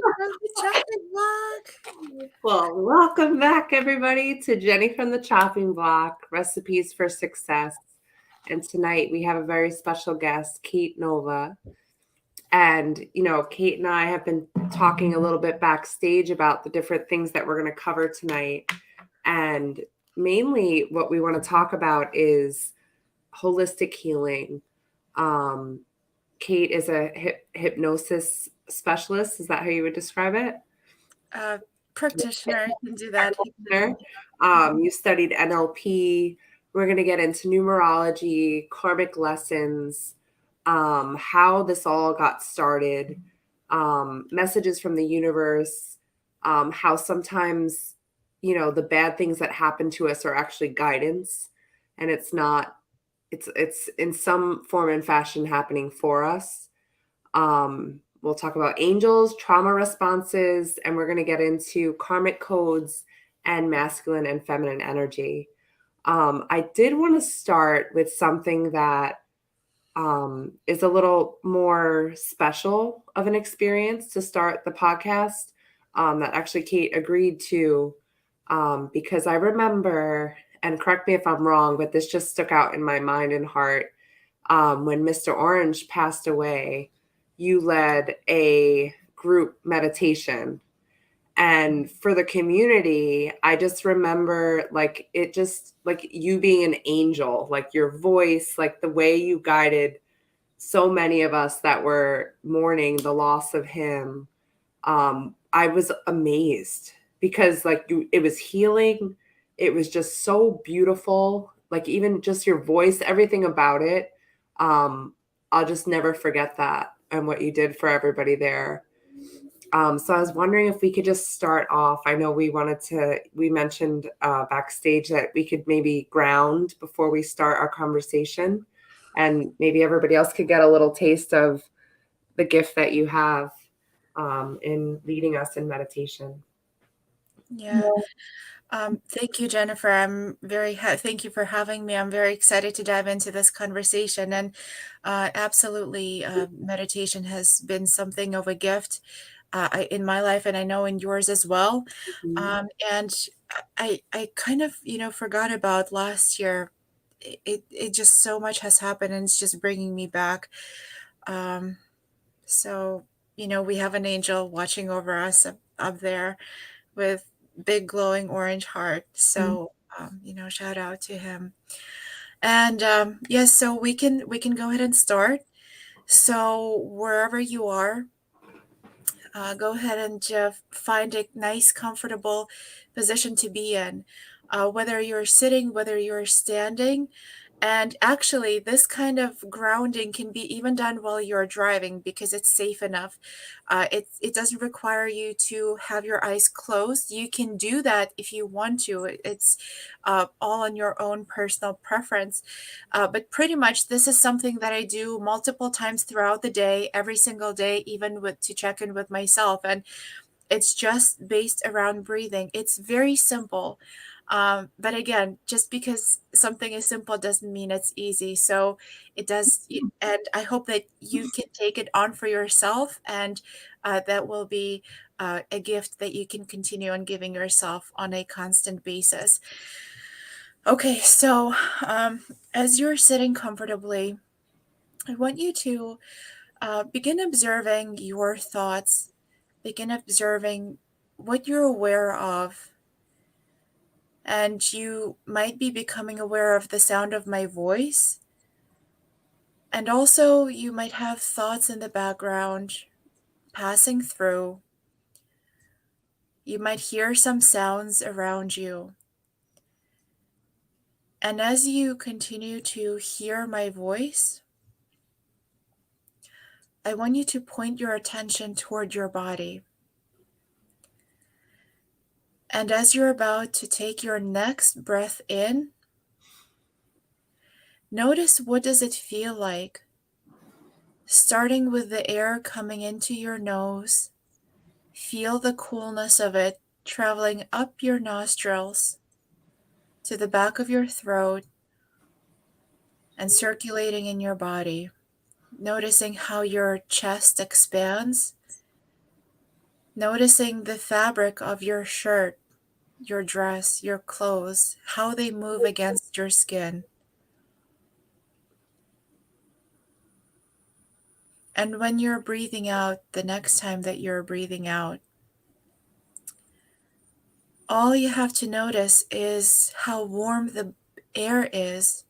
from the chopping block. Well, welcome back, everybody, to Jenny from the Chopping Block Recipes for Success. And tonight we have a very special guest, Kate Nova. And, Kate and I have been talking a little bit backstage about the different things that we're going to cover tonight. And mainly what we want to talk about is holistic healing. Um, Kate is a hypnosis specialist. Is that how you would describe it? Practitioner can do that. Practitioner. You studied NLP. We're going to get into numerology, karmic lessons, how this all got started, messages from the universe, how sometimes, the bad things that happen to us are actually guidance, and it's not. It's in some form and fashion happening for us. We'll talk about angels, trauma responses, and we're going to get into karmic codes and masculine and feminine energy. I did want to start with something that is a little more special of an experience to start the podcast that actually Kate agreed to because I remember, and correct me if I'm wrong, but this just stuck out in my mind and heart when Mr. Orange passed away. You led a group meditation. And for the community, I just remember like it just like you being an angel, like your voice, like the way you guided so many of us that were mourning the loss of him. I was amazed because it was healing. It was just so beautiful. Like even just your voice, everything about it. I'll just never forget that and what you did for everybody there. So I was wondering if we could just start off. I know we mentioned backstage that we could maybe ground before we start our conversation, and maybe everybody else could get a little taste of the gift that you have in leading us in meditation. Yeah. Thank you, Jennifer. Thank you for having me. I'm very excited to dive into this conversation. And absolutely, meditation has been something of a gift in my life, and I know in yours as well. Mhm. And I kind of, forgot about last year. It just so much has happened, and it's just bringing me back. Um, so, we have an angel watching over us up there with big glowing orange heart. So, shout out to him. And yes, so we can go ahead and start. So wherever you are, go ahead and find a nice, comfortable position to be in, whether you're sitting, whether you're standing. And actually, this kind of grounding can be even done while you're driving because it's safe enough. It doesn't require you to have your eyes closed. You can do that if you want to. It's all on your own personal preference. But pretty much, this is something that I do multiple times throughout the day, every single day, even with to check in with myself. And it's just based around breathing. It's very simple. But again, just because something is simple doesn't mean it's easy. So it does, and I hope that you can take it on for yourself, and that will be a gift that you can continue on giving yourself on a constant basis. Okay, so as you're sitting comfortably, I want you to begin observing your thoughts, begin observing what you're aware of, and you might be becoming aware of the sound of my voice. And also, you might have thoughts in the background passing through. You might hear some sounds around you. And as you continue to hear my voice, I want you to point your attention toward your body. And as you're about to take your next breath in, notice what does it feel like, starting with the air coming into your nose. Feel the coolness of it traveling up your nostrils to the back of your throat and circulating in your body. Noticing how your chest expands Noticing the fabric of your shirt, your dress, your clothes, how they move against your skin. And when you're breathing out, the next time that you're breathing out, all you have to notice is how warm the air is.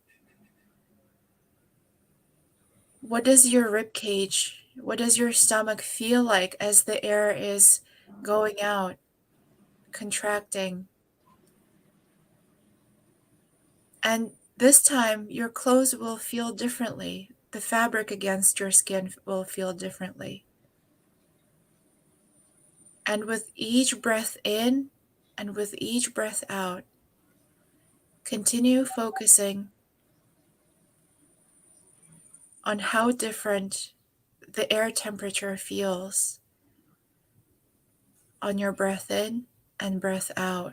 What does your rib cage, what does your stomach feel like as the air is going out, contracting? And this time, your clothes will feel differently. The fabric against your skin will feel differently. And with each breath in and with each breath out, continue focusing on how different the air temperature feels on your breath in and breath out.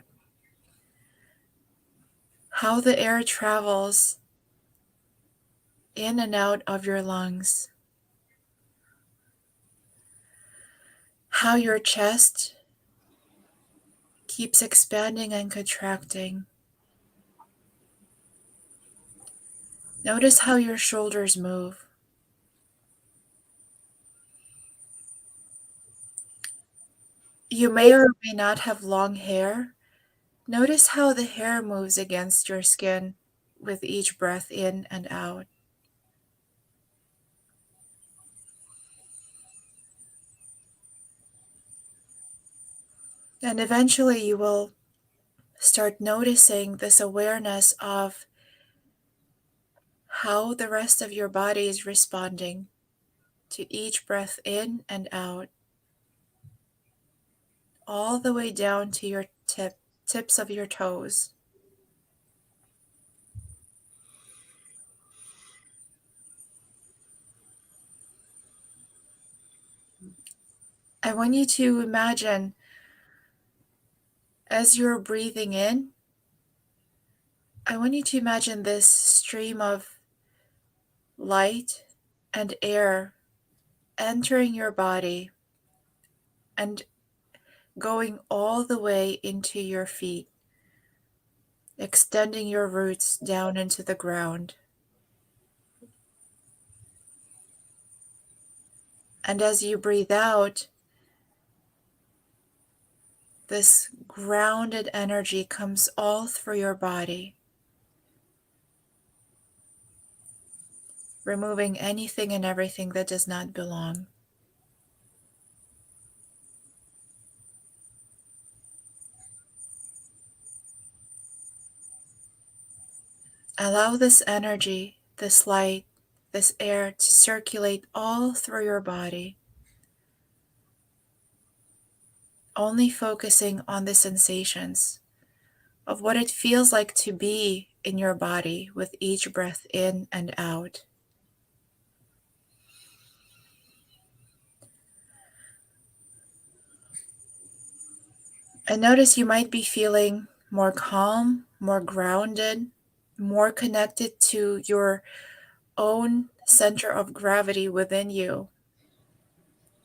How the air travels in and out of your lungs. How your chest keeps expanding and contracting. Notice how your shoulders move. You may or may not have long hair. Notice how the hair moves against your skin with each breath in and out. And eventually you will start noticing this awareness of how the rest of your body is responding to each breath in and out, all the way down to your tips of your toes. I want you to imagine as you're breathing in, I want you to imagine this stream of light and air entering your body and going all the way into your feet, extending your roots down into the ground. And as you breathe out, this grounded energy comes all through your body, removing anything and everything that does not belong. Allow this energy, this light, this air to circulate all through your body, only focusing on the sensations of what it feels like to be in your body with each breath in and out. And notice you might be feeling more calm, more grounded, more connected to your own center of gravity within you,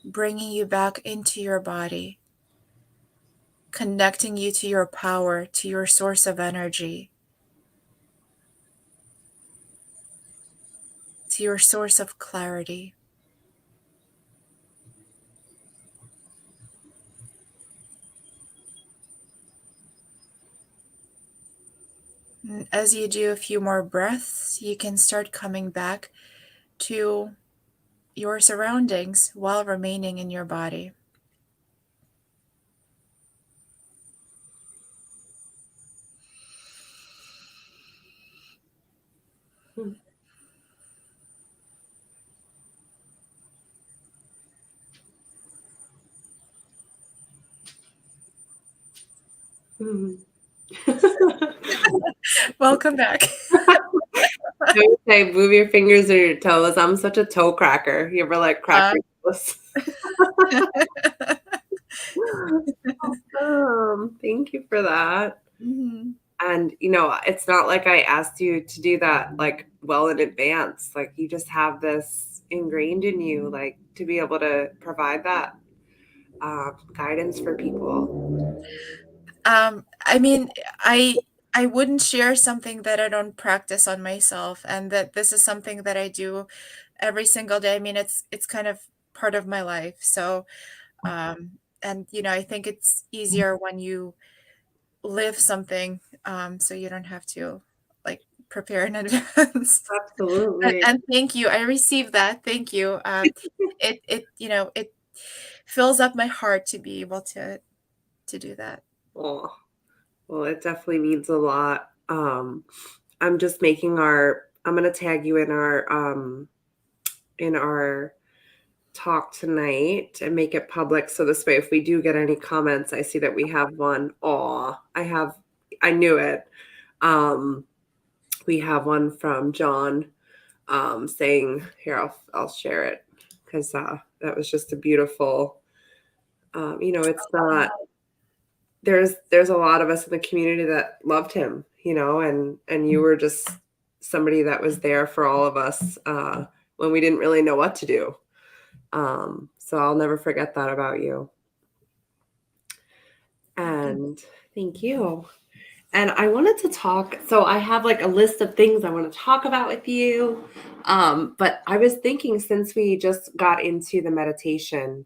bringing you back into your body, connecting you to your power, to your source of energy, to your source of clarity. And as you do a few more breaths, you can start coming back to your surroundings while remaining in your body. Mhm. Welcome back. I would say move your fingers or your toes. I'm such a toe cracker. You ever like crack Uh, your toes? Awesome. Thank you for that. mhm. And, it's not like I asked you to do that, like, well in advance. Like, you just have this ingrained in you, like, to be able to provide that. guidance for people? I mean, I wouldn't share something that I don't practice on myself, and that this is something that I do every single day. I mean, it's kind of part of my life. So, and I think it's easier when you live something, so you don't have to like prepare in advance. Absolutely. And thank you. I received that. Thank you. It fills up my heart to be able to do that. Oh, well, it definitely means a lot. I'm just making I'm gonna tag you in our talk tonight and make it public so this way if we do get any comments, I see that we have one. Aw, I knew it. Um, we have one from John saying, here, I'll share it because that was just a beautiful, it's not, there's a lot of us in the community that loved him, and you were just somebody that was there for all of us when we didn't really know what to do. So I'll never forget that about you. Thank you. And thank you. And I wanted to talk. So I have like a list of things I want to talk about with you. But I was thinking since we just got into the meditation,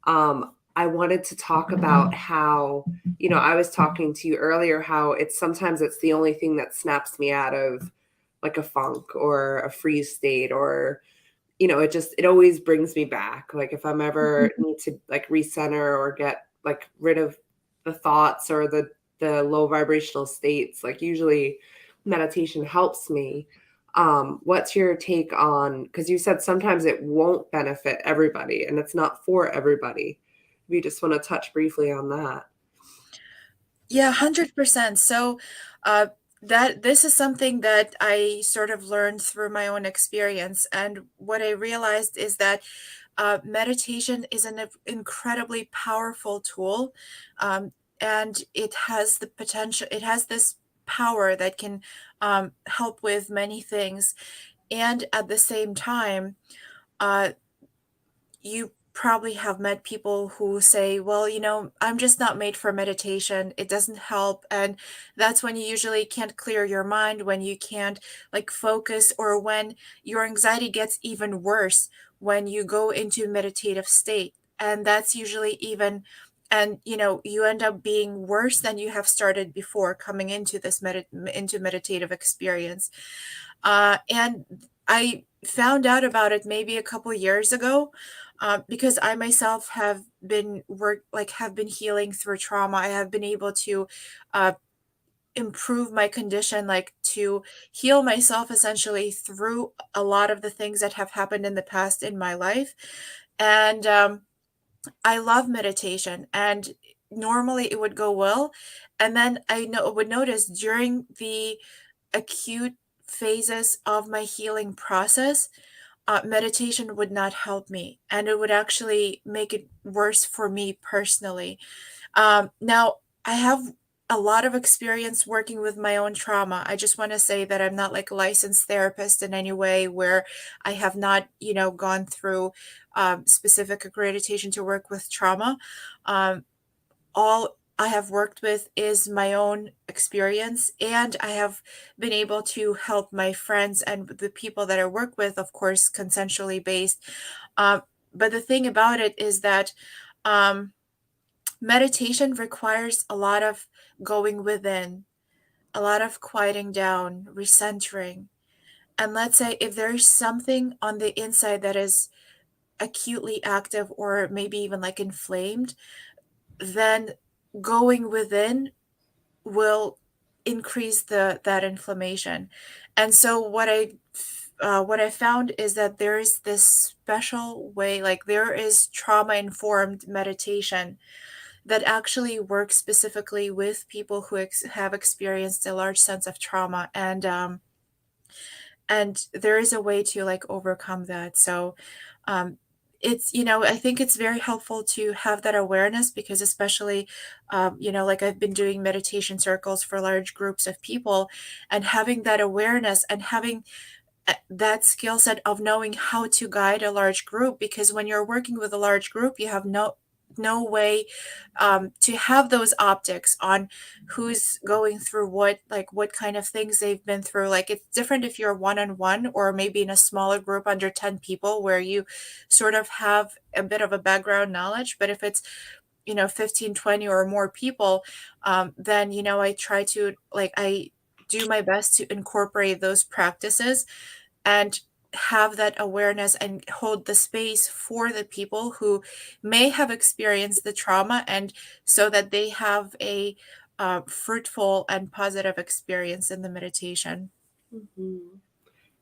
I wanted to talk about how, I was talking to you earlier, how sometimes it's the only thing that snaps me out of like a funk or a freeze state, or it always brings me back. Like if I'm ever need to like recenter or get like rid of the thoughts or the low vibrational states, like usually meditation helps me. What's your take on, because you said sometimes it won't benefit everybody and it's not for everybody. If you just want to touch briefly on that. Yeah, 100%. So, uh, that this is something that I sort of learned through my own experience. And what I realized is that meditation is an incredibly powerful tool. And it has the potential, it has this power that can help with many things. And at the same time, uh, you probably have met people who say, well, I'm just not made for meditation. It doesn't help. And that's when you usually can't clear your mind, when you can't like focus, or when your anxiety gets even worse when you go into meditative state. And that's usually even, and you end up being worse than you have started before coming into this into meditative experience. And I found out about it maybe a couple years ago, because I myself have been healing through trauma. I have been able to uh, improve my condition, like to heal myself essentially through a lot of the things that have happened in the past in my life. And I love meditation, and normally it would go well. And then would notice during the acute phases of my healing process, meditation would not help me, and it would actually make it worse for me personally. Now, I have a lot of experience working with my own trauma. I just want to say that I'm not like a licensed therapist in any way, where I have not, gone through specific accreditation to work with trauma. Um, all I have worked with is my own experience, and I have been able to help my friends and the people that I work with, of course, consensually based. Um, but the thing about it is that um, meditation requires a lot of going within, a lot of quieting down, recentering. And let's say if there's something on the inside that is acutely active or maybe even like inflamed, then going within will increase that inflammation. And so what I found is that there is this special way, like there is trauma informed meditation that actually works specifically with people who have experienced a large sense of trauma. And there is a way to like overcome that. So um, it's, I think it's very helpful to have that awareness, because especially like I've been doing meditation circles for large groups of people, and having that awareness and having that skill set of knowing how to guide a large group, because when you're working with a large group, you have no way to have those optics on who's going through what, like what kind of things they've been through. Like it's different if you're one on one or maybe in a smaller group under 10 people where you sort of have a bit of a background knowledge. But if it's 15, 20 or more people, then I try to, like, I do my best to incorporate those practices and have that awareness and hold the space for the people who may have experienced the trauma, and so that they have a fruitful and positive experience in the meditation. Mhm.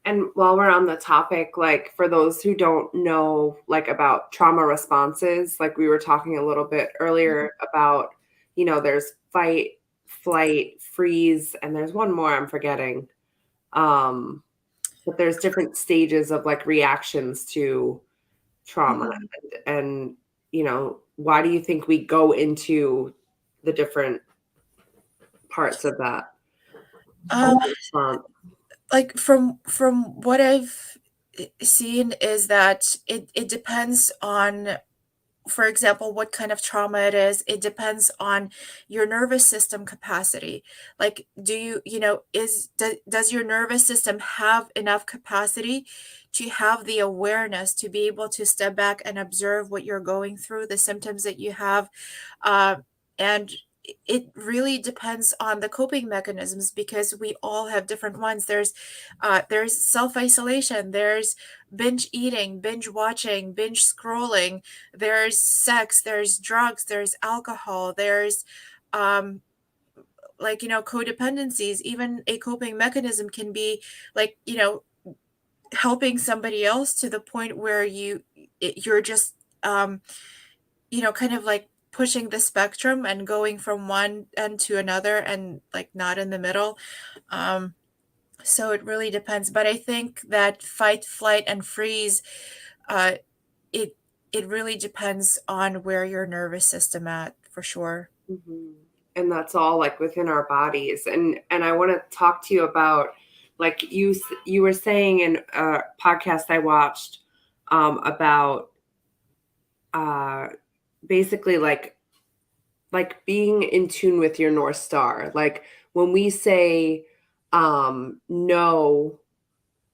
And while we're on the topic, like for those who don't know, like about trauma responses, like we were talking a little bit earlier about, there's fight, flight, freeze, and there's one more I'm forgetting. Um, but there's different stages of like reactions to trauma. Mhm. And, why do you think we go into the different parts of that Um, response? like from what I've seen is that it depends on, for example, what kind of trauma it is. It depends on your nervous system capacity. Like, do you, does your nervous system have enough capacity to have the awareness to be able to step back and observe what you're going through, the symptoms that you have? Uh, and it really depends on the coping mechanisms because we all have different ones. There's self-isolation, there's binge eating, binge watching, binge scrolling, there's sex, there's drugs, there's alcohol, there's um like codependencies. Even a coping mechanism can be like helping somebody else to the point where you're just kind of like pushing the spectrum and going from one end to another and like not in the middle. So it really depends, but I think that fight, flight, and freeze, uh it it really depends on where your nervous system at, for sure. Mhm. And that's all like within our bodies. And I want to talk to you about like you were saying in a podcast I watched about uh basically like being in tune with your North Star. Like when we say no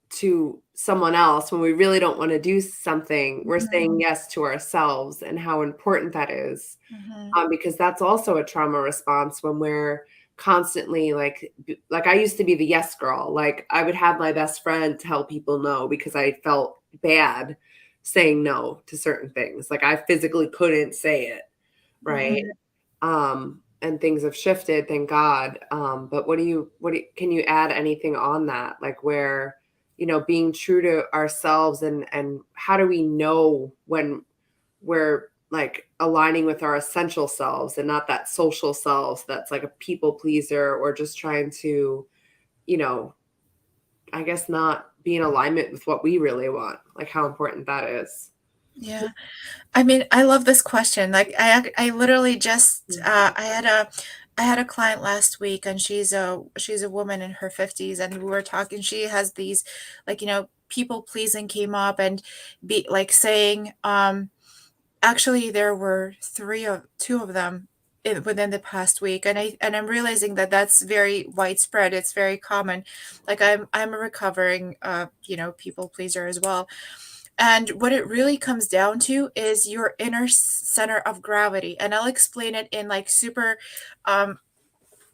to someone else, when we really don't want to do something, we're Mhm, saying yes to ourselves and how important that is. mhm, Because that's also a trauma response when we're constantly like I used to be the yes girl. Like I would have my best friend tell people no because I felt bad saying no to certain things. Like I physically couldn't say it, right? mhm. And things have shifted, thank God. But can you add anything on that? Like where, being true to ourselves and how do we know when we're like aligning with our essential selves and not that social selves that's like a people pleaser or just trying to, you know, I guess not be in alignment with what we really want, like how important that is. Yeah. I mean, I love this question. Like, I literally just I had a client last week, and she's a woman in her 50s, and we were talking. She has these, like, people pleasing came up, and be like saying, actually, there were two of them within the past week, and I'm realizing that that's very widespread. It's very common. Like, I'm a recovering people pleaser as well, and what it really comes down to is your inner center of gravity. And I'll explain it in like super um,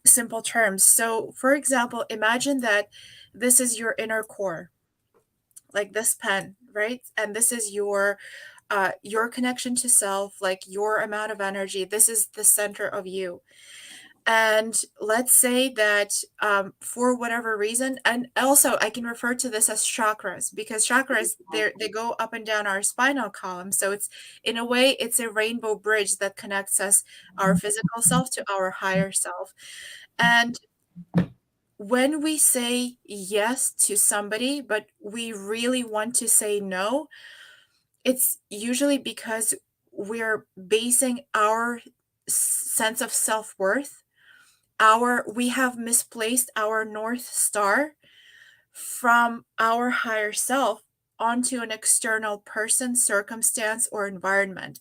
simple terms. So, for example, imagine that this is your inner core, like this pen, right? And this is your connection to self, like your amount of energy. This is the center of you. And let's say that for whatever reason, and also I can refer to this as chakras because chakras they go up and down our spinal column. So it's, in a way, it's a rainbow bridge that connects us, our physical self, to our higher self. And when we say yes to somebody, but we really want to say no, it's usually because we're basing our sense of self-worth, we have misplaced our north star from our higher self onto an external person, circumstance, or environment.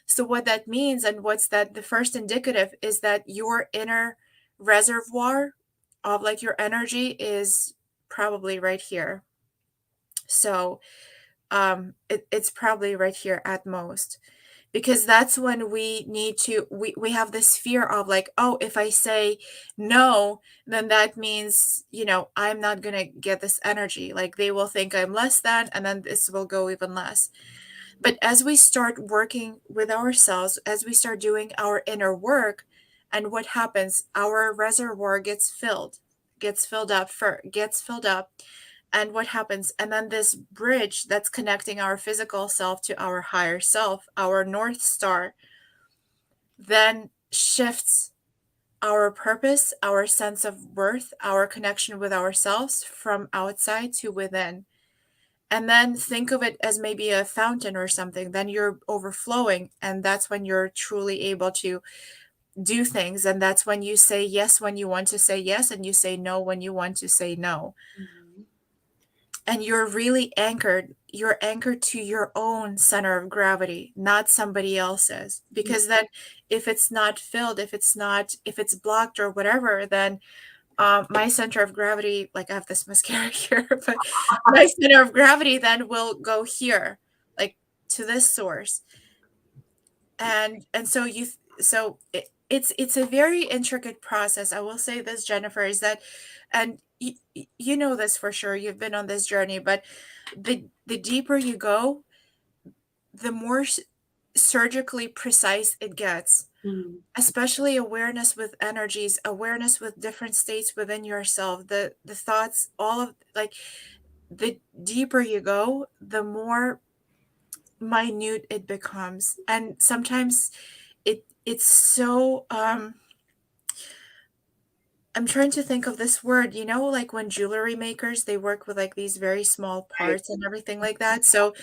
So what that means, and what's that, the first indicative is that your inner reservoir of like your energy is probably right here. So it's probably right here at most, because that's when we need to, we have this fear of like, oh, if I say no, then that means, I'm not gonna get this energy, like they will think I'm less than, and then this will go even less. But as we start working with ourselves, as we start doing our inner work, and what happens, our reservoir gets filled up gets filled up. And what happens? And then this bridge that's connecting our physical self to our higher self, our North Star, then shifts our purpose, our sense of worth, our connection with ourselves from outside to within. And then think of it as maybe a fountain or something. Then you're overflowing, and that's when you're truly able to do things. And that's when you say yes when you want to say yes, and you say no when you want to say no. Mhm. And you're really anchored. You're anchored to your own center of gravity, not somebody else's. Because then if it's not filled, if it's blocked or whatever, then my center of gravity, like I have this mascara here, but my center of gravity then will go here, like to this source. And so it's a very intricate process. I will say this, Jennifer, is that, and you know this for sure. You've been on this journey, but the deeper you go, the more surgically precise it gets, Mhm. especially awareness with energies, awareness with different states within yourself, the thoughts, all of, like, the deeper you go, the more minute it becomes. And sometimes it's so I'm trying to think of this word, like when jewelry makers, they work with like these very small Right. parts and everything like that. So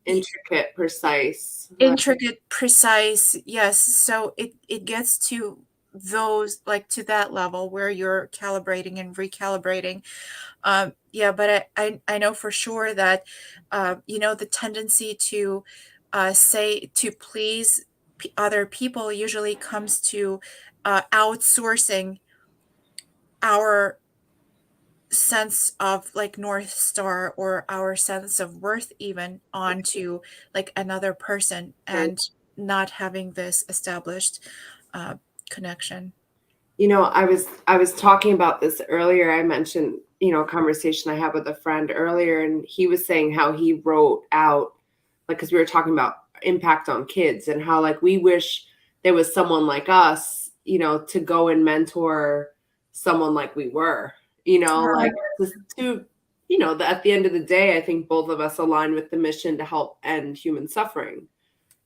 Intricate, precise, right? intricate, precise, yes. So it gets to those, like to that level where you're calibrating and recalibrating. Yeah, but I know for sure that the tendency to say to please other people usually comes to outsourcing our sense of like North Star, or our sense of worth even, onto like another person, Right. and not having this established uh, connection. I was talking about this earlier. I mentioned, a conversation I had with a friend earlier, and he was saying how he wrote out, like, because we were talking about impact on kids and how, like, we wish there was someone like us, to go and mentor someone like we were, like, Right. just to, at the end of the day, I think both of us align with the mission to help end human suffering.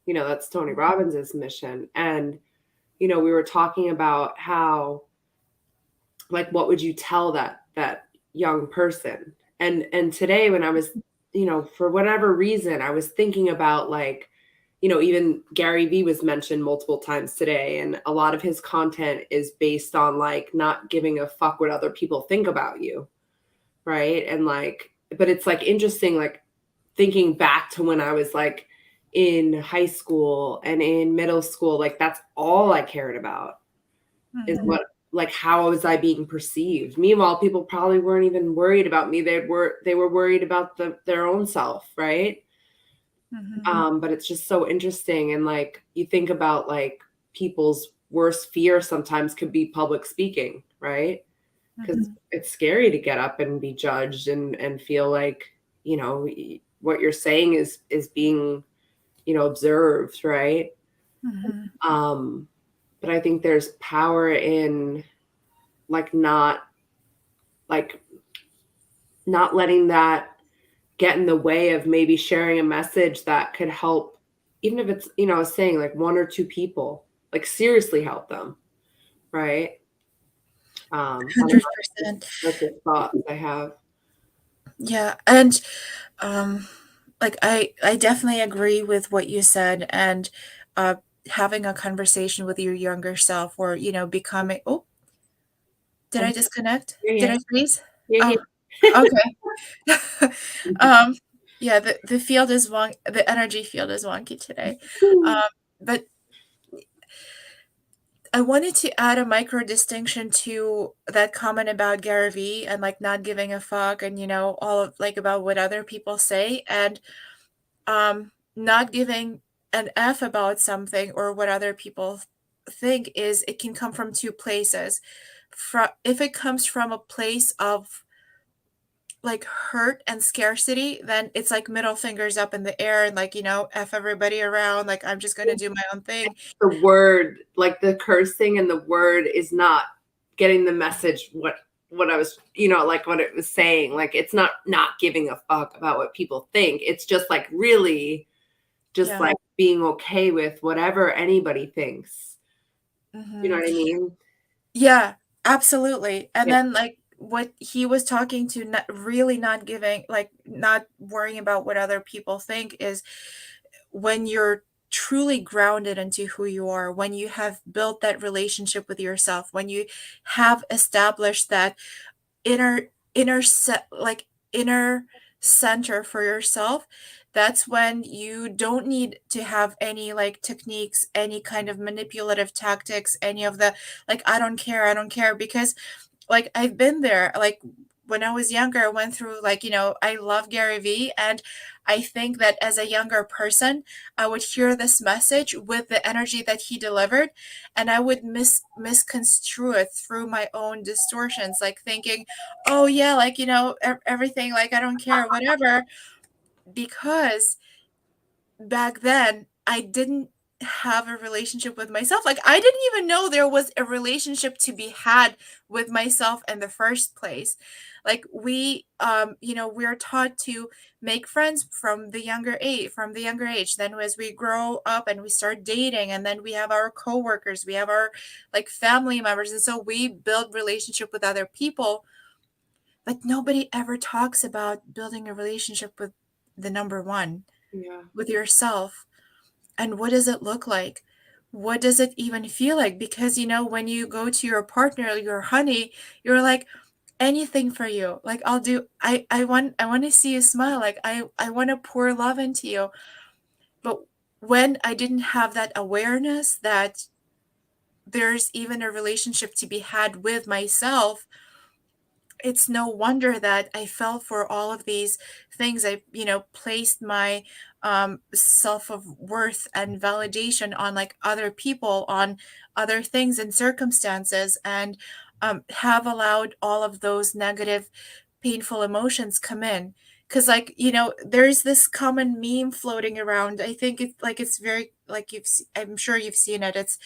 That's Tony Robbins' mission. And we were talking about how, like, what would you tell that young person? And today when I was, for whatever reason, I was thinking about, like, even Gary Vee was mentioned multiple times today, and a lot of his content is based on, like, not giving a fuck what other people think about you, right? And, like, but it's like interesting, like, thinking back to when I was, like, in high school and in middle school, like, that's all I cared about. Is Mhm, what, like, how was I being perceived? Meanwhile, people probably weren't even worried about me. They were worried about their own self, right? mhm, But it's just so interesting, and, like, you think about, like, people's worst fear sometimes could be public speaking, right? Because mhm, it's scary to get up and be judged and feel like, what you're saying is being, observed, right? mhm, Um, but I think there's power in, like, like not letting that get in the way of maybe sharing a message that could help, even if it's, I was saying, like, one or two people, like, seriously help them, right? I don't know, just 100%. like the thoughts I have. Yeah, and um, like I definitely agree with what you said, and uh, having a conversation with your younger self, or becoming. Oh, did I I'm disconnect? You're Did here. I freeze? You're Oh, here. okay. um, Yeah, the field is the energy field is wonky today. Um, but I wanted to add a micro distinction to that comment about Gary Vee and like not giving a fuck and all of like about what other people say and not giving an F about something or what other people think is it can come from two places. If it comes from a place of like hurt and scarcity, then it's like middle fingers up in the air and like, F everybody around, like I'm just gonna do my own thing. The word, like the cursing and the word is not getting the message what I was, like what it was saying. Like it's not giving a fuck about what people think. It's just like really just Yeah. like being okay with whatever anybody thinks. You know Hmm. what I mean? Yeah, absolutely. And Yeah. then like what he was talking to, not really not giving, like not worrying about what other people think is when you're truly grounded into who you are, when you have built that relationship with yourself, when you have established that inner like inner center for yourself, that's when you don't need to have any like techniques, any kind of manipulative tactics, any of the like I don't care because like I've been there. Like when I was younger, I went through like, I love Gary Vee. And I think that as a younger person, I would hear this message with the energy that he delivered, and I would misconstrue it through my own distortions, like thinking, oh yeah, like, everything, like I don't care, whatever, because back then I didn't have a relationship with myself. Like I didn't even know there was a relationship to be had with myself in the first place. Like we're taught to make friends from the younger age. Then as we grow up and we start dating, and then we have our coworkers, we have our like family members, and so we build relationship with other people. But nobody ever talks about building a relationship with the number one, Yeah. with yourself. And what does it look like? What does it even feel like? Because when you go to your partner, your honey, you're like, anything for you. Like I'll do I want to see you smile. Like I want to pour love into you. But when I didn't have that awareness that there's even a relationship to be had with myself, it's no wonder that I fell for all of these things. I, placed my self of worth and validation on like other people, on other things and circumstances, and have allowed all of those negative, painful emotions come in. Because, like, there's this common meme floating around. I think it's like it's very like I'm sure you've seen it. It's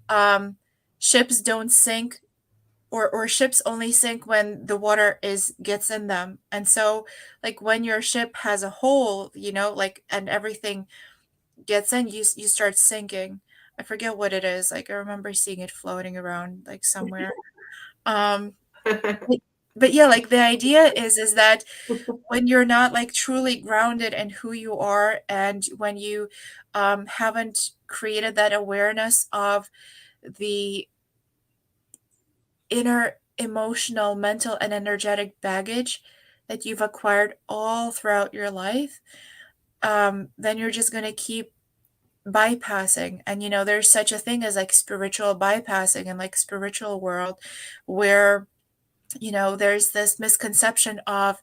um, ships don't sink, or ships only sink when the water is gets in them. And so like when your ship has a hole, like, and everything gets in, you start sinking. I forget what it is. Like I remember seeing it floating around like somewhere. um but, but yeah, like the idea is that when you're not like truly grounded in who you are, and when you haven't created that awareness of the inner emotional, mental, and energetic baggage that you've acquired all throughout your life, then you're just going to keep bypassing. And, there's such a thing as like spiritual bypassing and like spiritual world where, there's this misconception of,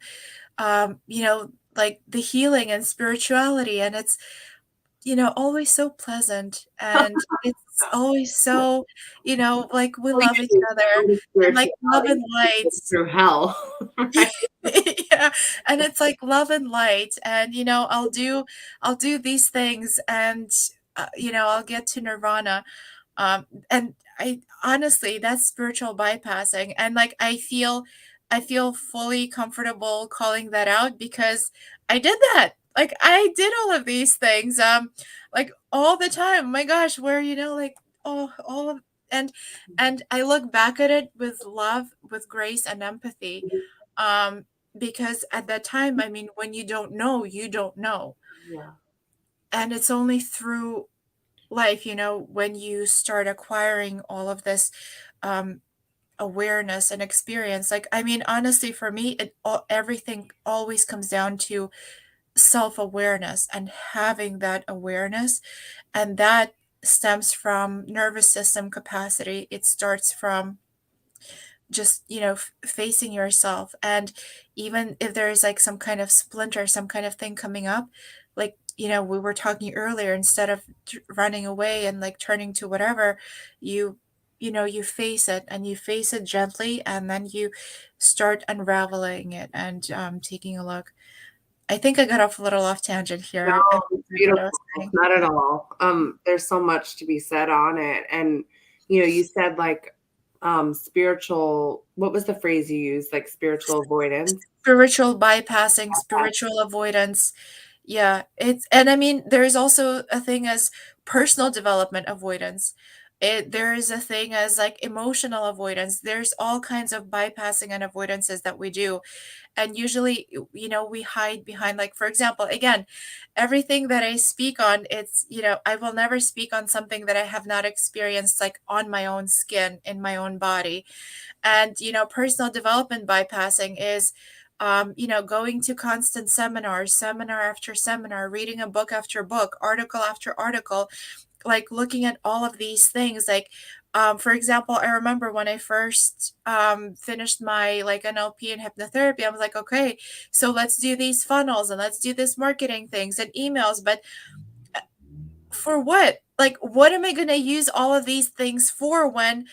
like the healing and spirituality. And it's, always so pleasant, and it's always so, like we Like love each any other sort of and like love spirituality and light. through hell, right? Yeah, and it's like love and light, and I'll do these things, and I'll get to nirvana. And I honestly, that's spiritual bypassing. And like I feel fully comfortable calling that out because I did that. Like I did all of these things like all the time. Oh my gosh, where like all of and I look back at it with love, with grace and empathy. Um because at that time, I mean, when you don't know, you don't know. Yeah. And it's only through life, when you start acquiring all of this um, awareness and experience. Like, I mean, honestly, for me, everything always comes down to self-awareness and having that awareness, and that stems from nervous system capacity. It starts from just, facing yourself. And even if there's like some kind of splinter, some kind of thing coming up, like, we were talking earlier, instead of running away and like turning to whatever, you you face it, and you face it gently, and then you start unraveling it and taking a look. I think I got off a little off tangent No, here. I it's forgot what I beautiful. was saying. Not at all. There's so much to be said on it. And, you said like spiritual, what was the phrase you used? Like spiritual avoidance. Spiritual bypassing, spiritual avoidance. Yeah, and I mean, there's also a thing as personal development avoidance. There is a thing as like emotional avoidance. There's all kinds of bypassing and avoidances that we do. And usually, we hide behind, like, for example, again, everything that I speak on, it's, I will never speak on something that I have not experienced, like on my own skin, in my own body. And, personal development bypassing is, going to constant seminars, seminar after seminar, reading a book after book, article after article, like looking at all of these things. Like, for example, I remember when I first finished my like NLP and hypnotherapy, I was like, okay, so let's do these funnels and let's do this marketing things and emails. But for what? Like, what am I going to use all of these things for when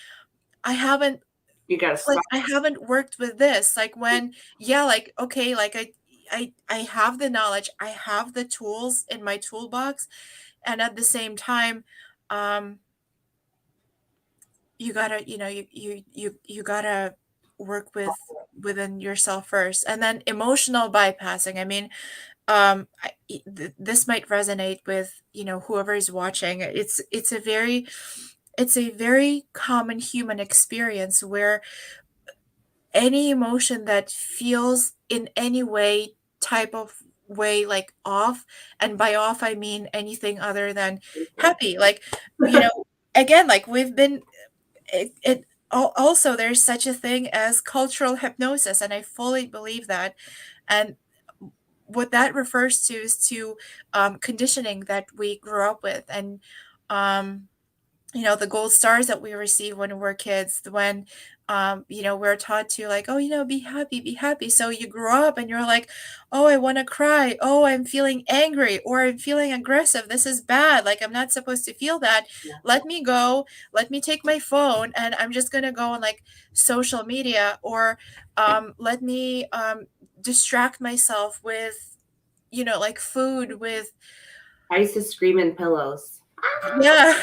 I haven't You got to like, stop. I haven't worked with this, like, when yeah, like, okay, like, I have the knowledge, I have the tools in my toolbox, and at the same time, um, you gotta, you gotta work within yourself first, and then emotional bypassing. I mean, this might resonate with, whoever is watching. It's a very common human experience where any emotion that feels in any way, type of way, like off, and by off I mean anything other than happy, like, again, like, we've been also, there's such a thing as cultural hypnosis, and I fully believe that. And what that refers to is to conditioning that we grew up with. And um the gold stars that we receive when we're kids, when we're taught to, like, oh, be happy, be happy. So you grow up and you're like, oh, I want to cry, oh, I'm feeling angry, or I'm feeling aggressive, this is bad, like, I'm not supposed to feel that. Let me go, let me take my phone, and I'm just going to go on, like, social media, or let me distract myself with, like, food, with I used to scream in pillows. yeah.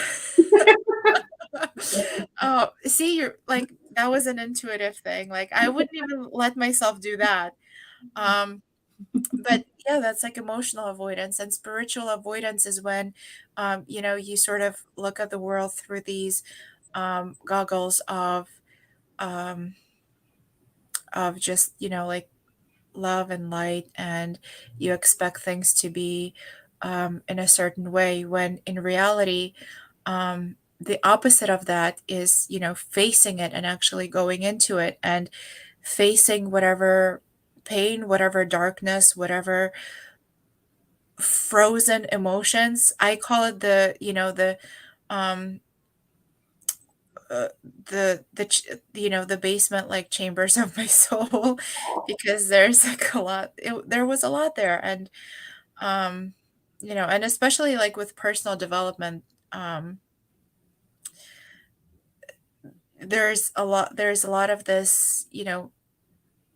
Oh, see, you're like, that was an intuitive thing. Like, I wouldn't even let myself do that. Um, but yeah, that's like emotional avoidance. And spiritual avoidance is when, you sort of look at the world through these goggles um, of just, like, love and light, and you expect things to be in a certain way, when in reality, the opposite of that is, facing it and actually going into it, and facing whatever pain, whatever darkness, whatever frozen emotions. I call it um uh, the basement, like, chambers of my soul, because there's like a lot, there was a lot there. And um and especially like with personal development, um there's a lot of this,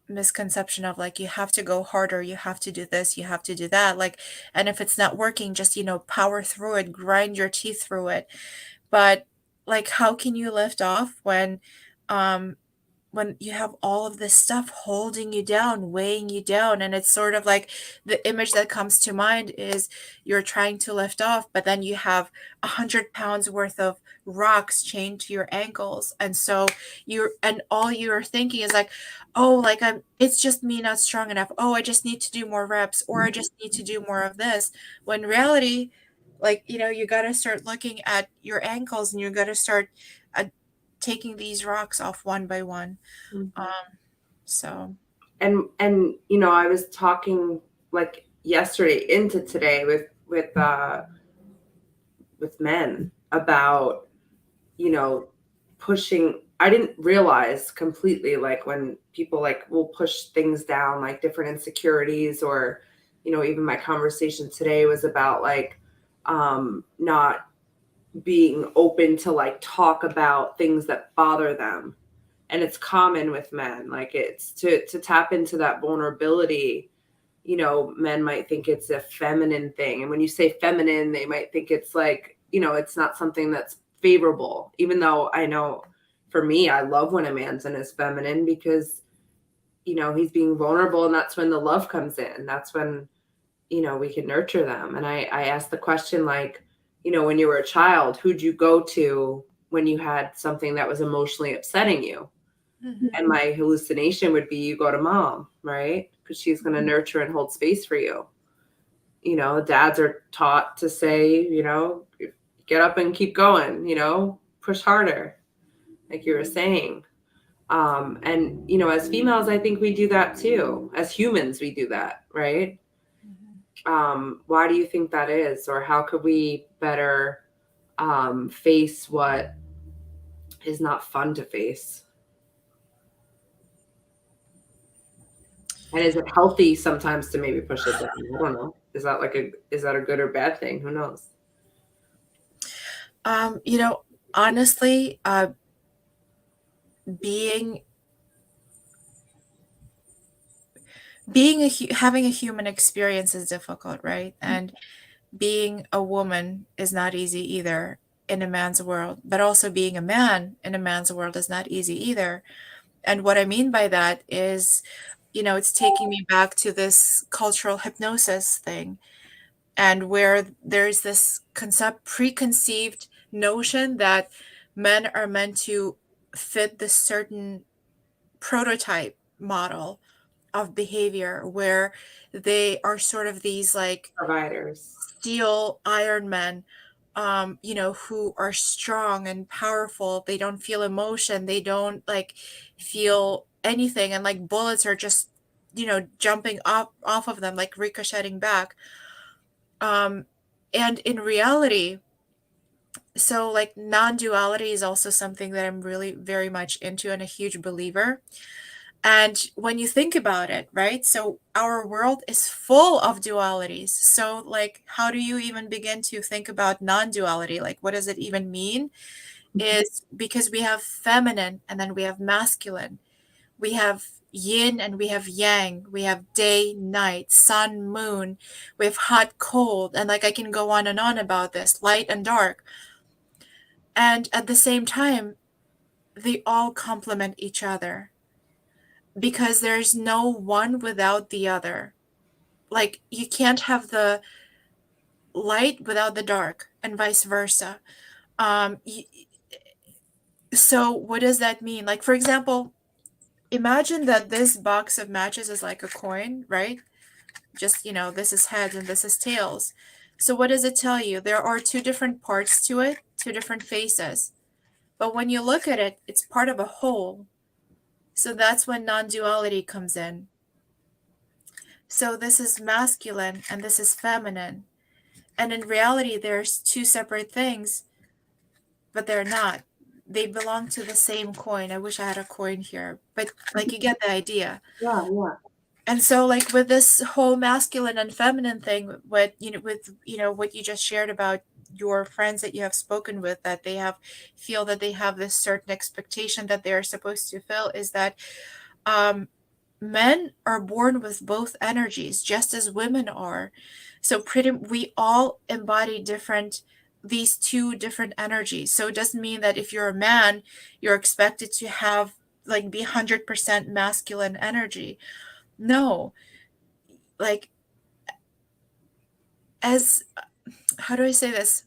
misconception of, like, you have to go harder, you have to do this, you have to do that, like, and if it's not working, just, power through it, grind your teeth through it. But, like, how can you lift off um when you have all of this stuff holding you down, weighing you down? And it's sort of like, the image that comes to mind is, you're trying to lift off, but then you have 100 pounds worth of rocks chained to your ankles. And so all you're thinking is like, oh, like, it's just me not strong enough. Oh, I just need to do more reps, or I just need to do more of this. When in reality, like, you got to start looking at your ankles, and you got to start uh, taking these rocks off one by one. Mhm. So And I was talking, like, yesterday into today with men about, you know, pushing. I didn't realize completely, like, when people like will push things down, like different insecurities, or, even my conversation today was about like not being open to like talk about things that bother them. And it's common with men, like it's to tap into that vulnerability. Men might think it's a feminine thing. And when you say feminine, they might think it's like, it's not something that's favorable. Even though I know for me, I love when a man's in his feminine because, he's being vulnerable, and that's when the love comes in. That's when, we can nurture them. And I asked the question, like, when you were a child, who'd you go to when you had something that was emotionally upsetting you? Mhm. And my hallucination would be you go to mom, right? Because she's going to nurture and hold space for you. Dads are taught to say, get up and keep going, push harder, like you were saying. And, as females, I think we do that too. As humans, we do that, right? Mhm. Why do you think that is? Or how could we better face what is not fun to face? And is it healthy sometimes to maybe push it down? I don't know. Is that a good or bad thing? Who knows? You know, honestly, being having a human experience is difficult, right? And being a woman is not easy either in a man's world, but also being a man in a man's world is not easy either. And what I mean by that is, it's taking me back to this cultural hypnosis thing, and where there's this preconceived notion that men are meant to fit this certain prototype model of behavior, where they are sort of these like Providers. steel iron men, who are strong and powerful. They don't feel emotion. They don't like feel anything. And like bullets are just, jumping off of them, like ricocheting back. Um, and in reality, so like non-duality is also something that I'm really very much into and a huge believer. And when you think about it, right? So our world is full of dualities. So, like, how do you even begin to think about non duality? Like, what does it even mean? Is because we have feminine and then we have masculine. We have yin and we have yang. We have day, night, sun, moon. We have hot, cold. And like, I can go on and on about this, light and dark. And at the same time, they all complement each other because there's no one without the other. Like you can't have the light without the dark and vice versa. Um, y- so what does that mean? Like for example, imagine that this box of matches is like a coin, right? Just, this is heads and this is tails. So what does it tell you? There are two different parts to it, two different faces. But when you look at it, it's part of a whole. So that's when non-duality comes in. So this is masculine and this is feminine. And in reality, there's two separate things, but they're not. They belong to the same coin. I wish I had a coin here, but like you get the idea. Yeah, yeah. And so like with this whole masculine and feminine thing, with what you just shared about your friends that you have spoken with, that they have feel that they have this certain expectation that they are supposed to fill, is that um men are born with both energies just as women are. So pretty we all embody these two different energies. So it doesn't mean that if you're a man you're expected to have like be 100% masculine energy. No, like as how do I say this,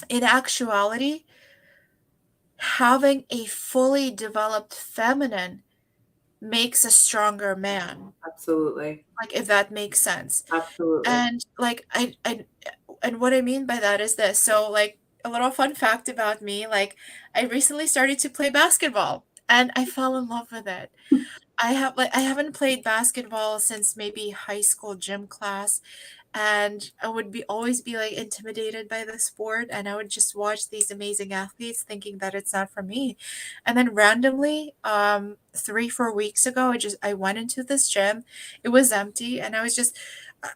in actuality, having a fully developed feminine makes a stronger man, Absolutely. like if that makes sense. Absolutely. And like and what I mean by that is this. So like a little fun fact about me, like I recently started to play basketball and I fell in love with it. I haven't played basketball since maybe high school gym class, and I would be always be like intimidated by the sport, and I would just watch these amazing athletes thinking that it's not for me. And then randomly, 3, 4 weeks ago, I went into this gym. It was empty, and I was just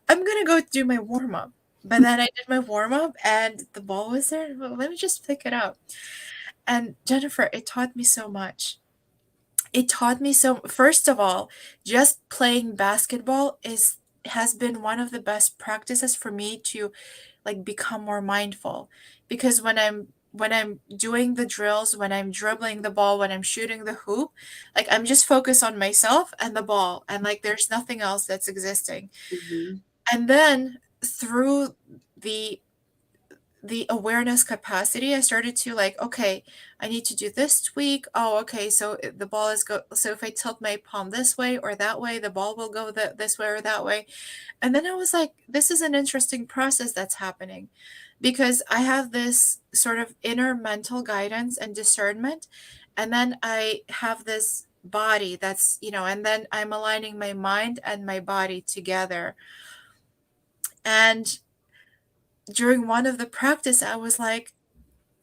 I'm gonna go do my warm up. But then I did my warm up, and the ball was there. Well, let me just pick it up. And Jennifer, it taught me so much. It taught me so first of all, just playing basketball is has been one of the best practices for me to, like, become more mindful. Because when I'm doing the drills, when I'm dribbling the ball, when I'm shooting the hoop, like, I'm just focused on myself and the ball, and, like, there's nothing else that's existing. Mhm. And then through the the awareness capacity, I started to like, okay, I need to do this tweak. Oh, okay, so the ball is go. So if I tilt my palm this way or that way, the ball will go this way or that way. And then I was like, this is an interesting process that's happening, because I have this sort of inner mental guidance and discernment, and then I have this body that's, and then I'm aligning my mind and my body together. And during one of the practice, I was like,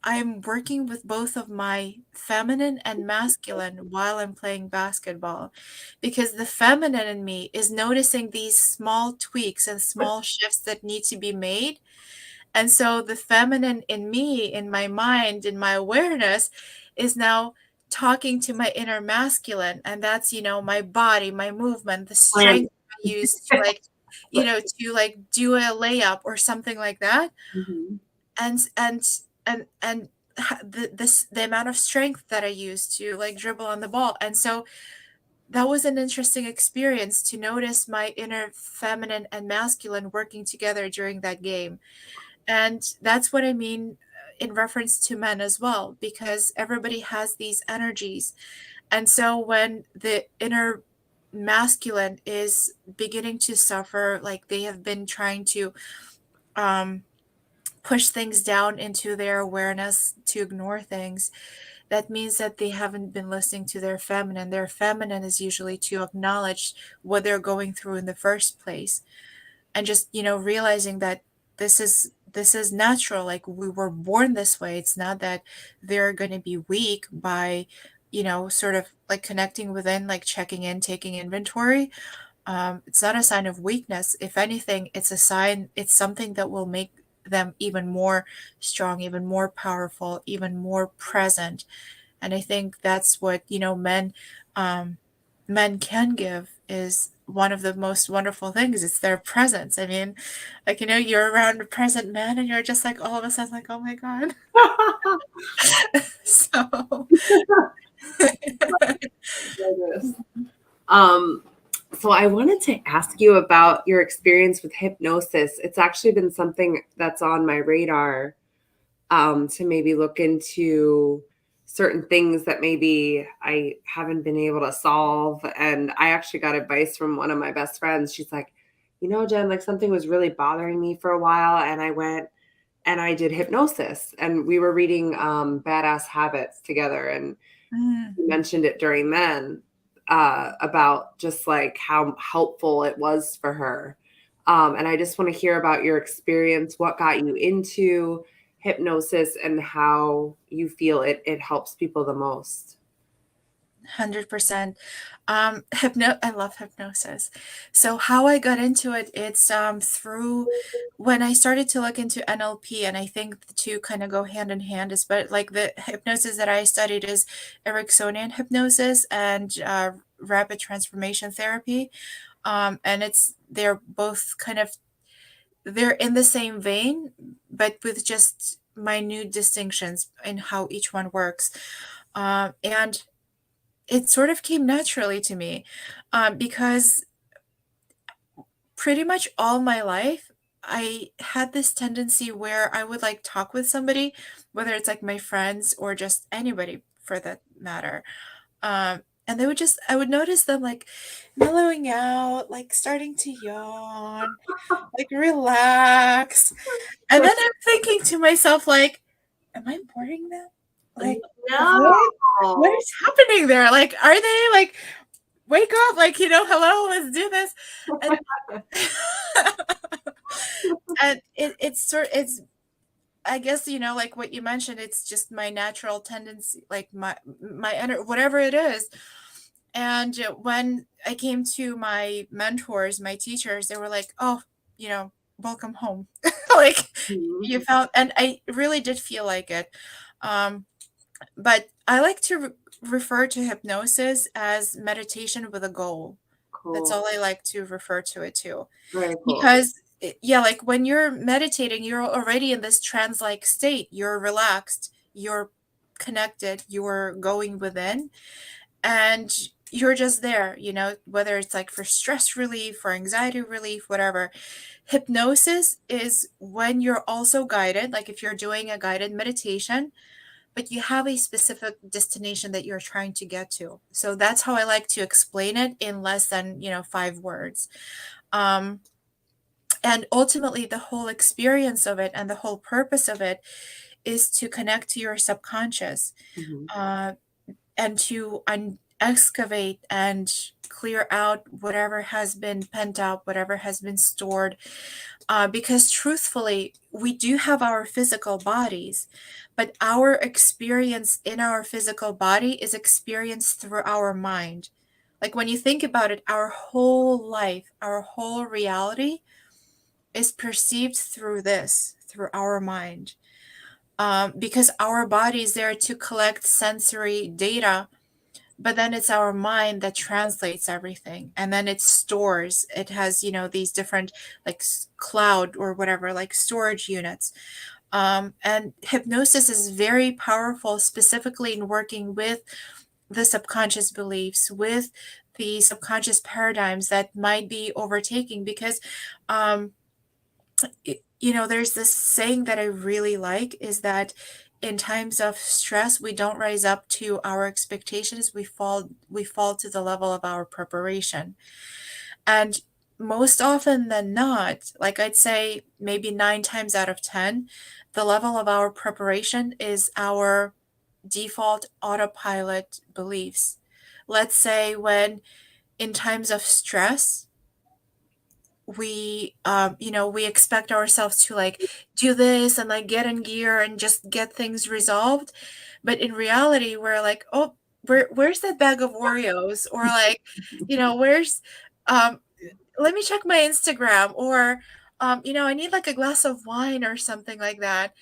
I'm working with both of my feminine and masculine while I'm playing basketball, because the feminine in me is noticing these small tweaks and small shifts that need to be made. And so the feminine in me, in my mind, in my awareness, is now talking to my inner masculine. And that's, my body, my movement, the Plan. strength I use to like, do a layup or something like that. Mhm. And the amount of strength that I use to like dribble on the ball. And so that was an interesting experience to notice my inner feminine and masculine working together during that game. And that's what I mean in reference to men as well, because everybody has these energies. And so when the inner masculine is beginning to suffer, like they have been trying to um push things down into their awareness to ignore things, that means that they haven't been listening to their feminine. Their feminine is usually to acknowledge what they're going through in the first place, and just, realizing that this is natural. Like, we were born this way. It's not that they're going to be weak by, sort of like connecting within, like checking in, taking inventory. It's not a sign of weakness. If anything, it's a sign, it's something that will make them even more strong, even more powerful, even more present. And I think that's what, men can give, is one of the most wonderful things. It's their presence. I mean, like, you're around a present man and you're just like all of a sudden like, oh my God. So Yes. Um, so I wanted to ask you about your experience with hypnosis. It's actually been something that's on my radar, to maybe look into certain things that maybe I haven't been able to solve. And I actually got advice from one of my best friends. She's like, Jen, like something was really bothering me for a while. And I went and I did hypnosis, and we were reading Badass Habits together. And mm, you mentioned it during then, about just like how helpful it was for her. And I just want to hear about your experience, what got you into hypnosis, and how you feel it helps people the most. 100%. I love hypnosis. So how I got into it, it's through when I started to look into NLP, and I think the two kind of go hand in hand. Is but like the hypnosis that I studied is Ericksonian hypnosis and rapid transformation therapy. And they're both kind of, they're in the same vein, but with just minute distinctions in how each one works. And it sort of came naturally to me, because pretty much all my life, I had this tendency where I would like talk with somebody, whether it's like my friends or just anybody for that matter. And I would notice them like mellowing out, like starting to yawn, like relax. And then I'm thinking to myself, like, am I boring them? Like, No. what is happening there? Like, are they like wake up, like, hello, let's do this. And and it's I guess, like what you mentioned, it's just my natural tendency, like my whatever it is. And when I came to my mentors, my teachers, they were like, "Oh, welcome home." Like, Mhm. you felt, and I really did feel like it. Um, but I like to refer to hypnosis as meditation with a goal. That's Cool. all I like to refer to it to. Very cool. Because, yeah, like when you're meditating, you're already in this trance-like state. You're relaxed, you're connected, you're going within, and you're just there, whether it's like for stress relief, for anxiety relief, whatever. Hypnosis is when you're also guided, like if you're doing a guided meditation, but you have a specific destination that you're trying to get to. So that's how I like to explain it in less than, 5 words. Um, and ultimately, the whole experience of it and the whole purpose of it is to connect to your subconscious, Mhm. uh, and to excavate and clear out whatever has been pent up, whatever has been stored. Because truthfully, we do have our physical bodies, but our experience in our physical body is experienced through our mind. Like when you think about it, our whole life, our whole reality is perceived through this, through our mind. Because our body is there to collect sensory data, but then it's our mind that translates everything, and then it stores. It has, these different, like cloud or whatever, like storage units. And hypnosis is very powerful, specifically in working with the subconscious beliefs, with the subconscious paradigms that might be overtaking. Because um, there's this saying that I really like, is that in times of stress, we don't rise up to our expectations. We fall to the level of our preparation. And most often than not, like I'd say maybe 9 times out of 10, the level of our preparation is our default autopilot beliefs. Let's say when in times of stress, we expect ourselves to like do this and like get in gear and just get things resolved, but in reality we're like, oh, where's that bag of Oreos, or like, where's um let me check my Instagram, or I need like a glass of wine or something like that.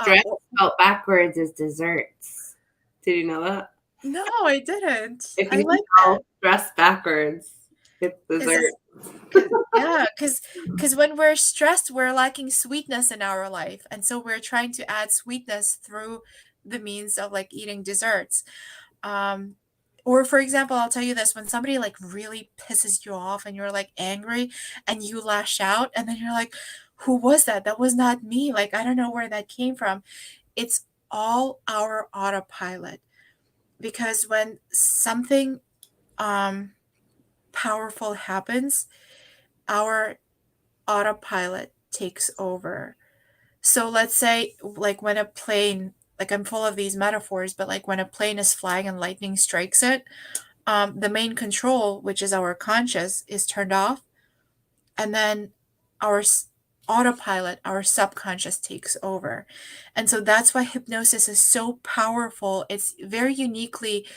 Stress Or, spelled backwards is desserts. Did you know that? no, I didn't. If I you like spell that. stress backwards, it's Is dessert. this Yeah, because when we're stressed, we're lacking sweetness in our life, and so we're trying to add sweetness through the means of like eating desserts. Um, or for example, I'll tell you this: when somebody like really pisses you off and you're like angry and you lash out, and then you're like, "Who was that? That was not me. Like I don't know where that came from." It's all our autopilot, because when something um powerful happens, our autopilot takes over. So let's say, like when a plane, like I'm full of these metaphors, but like when a plane is flying and lightning strikes it, the main control, which is our conscious, is turned off, and then our autopilot, our subconscious, takes over. And so that's why hypnosis is so powerful. It's very uniquely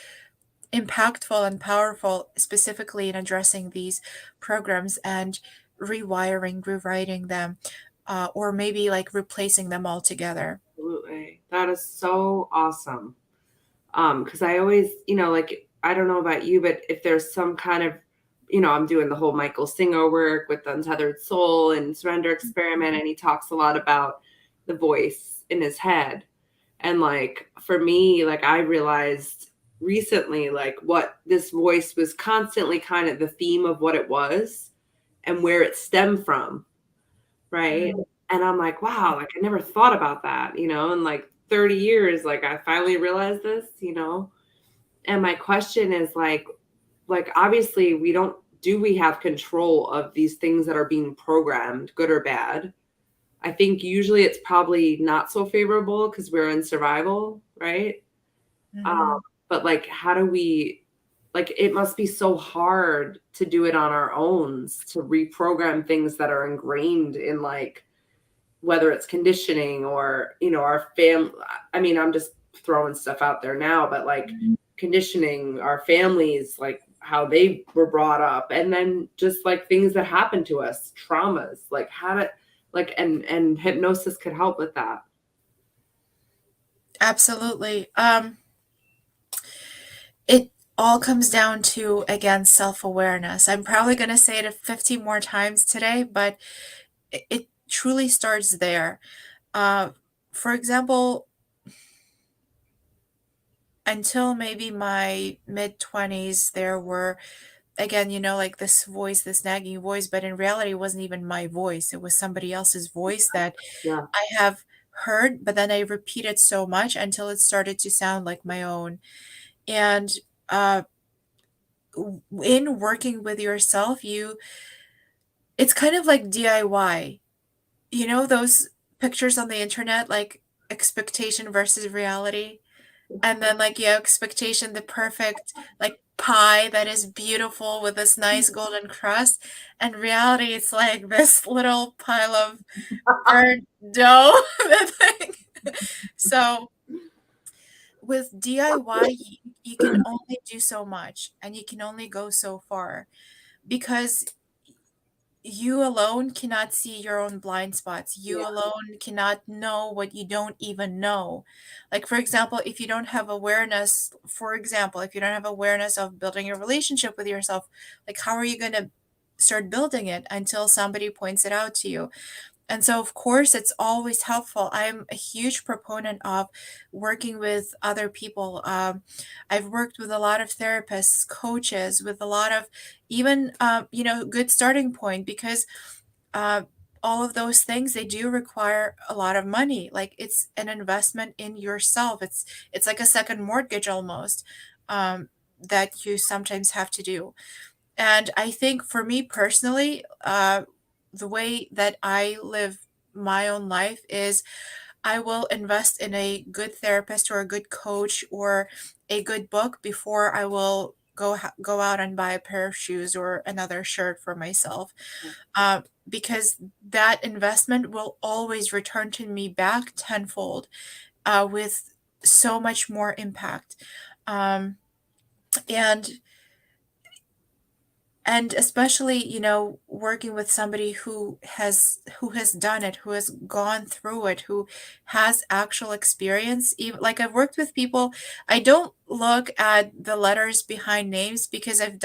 impactful and powerful, specifically in addressing these programs and rewiring, rewriting them, or maybe like replacing them altogether. Absolutely. That is so awesome. Because I always, like, I don't know about you, but if there's some kind of, I'm doing the whole Michael Singer work with the Untethered Soul and Surrender Experiment, and he talks a lot about the voice in his head. And like for me, like I realized recently, like what this voice was constantly kind of the theme of what it was and where it stemmed from. Right. Mm. And I'm like, wow, like I never thought about that, in like 30 years, like I finally realized this. And my question is like obviously we have control of these things that are being programmed, good or bad? I think usually it's probably not so favorable because we're in survival, right? Um, Mhm. but like, how do we? like it must be so hard to do it on our own, to reprogram things that are ingrained in, like, whether it's conditioning or, you know, our I mean, I'm just throwing stuff out there now, but like conditioning, our families, like how they were brought up, and then just like things that happen to us, traumas, like how to, like, and hypnosis could help with that. Absolutely. It all comes down to, again, self-awareness. I'm probably going to say it 50 more times today, but it truly starts there. Uh, for example, until maybe my mid 20s, there were, again, like this voice, this nagging voice, but in reality, it wasn't even my voice. It was somebody else's voice that Yeah. I have heard, but then I repeated so much until it started to sound like my own. And uh, in working with yourself, it's kind of like DIY. You know those pictures on the internet, like expectation versus reality? And then like expectation, the perfect like pie that is beautiful with this nice golden crust. And reality, it's like this little pile of burnt dough. thing. So with DIY, you can only do so much and you can only go so far because you alone cannot see your own blind spots. You Yeah. alone cannot know what you don't even know. Like, for example, if you don't have awareness, for example, if you don't have awareness of building a relationship with yourself, like, how are you going to start building it until somebody points it out to you? And so, of course, it's always helpful. I'm a huge proponent of working with other people. I've worked with a lot of therapists, coaches, with a lot of even, good starting point because uh, all of those things they do require a lot of money. Like it's an investment in yourself. It's like a second mortgage almost that you sometimes have to do. And I think for me personally, the way that I live my own life is I will invest in a good therapist or a good coach or a good book before I will go out and buy a pair of shoes or another shirt for myself. Because that investment will always return to me back tenfold with so much more impact. Um, and and especially working with somebody who has done it, who has gone through it, who has actual experience. Even like I've worked with people, I don't look at the letters behind names because I've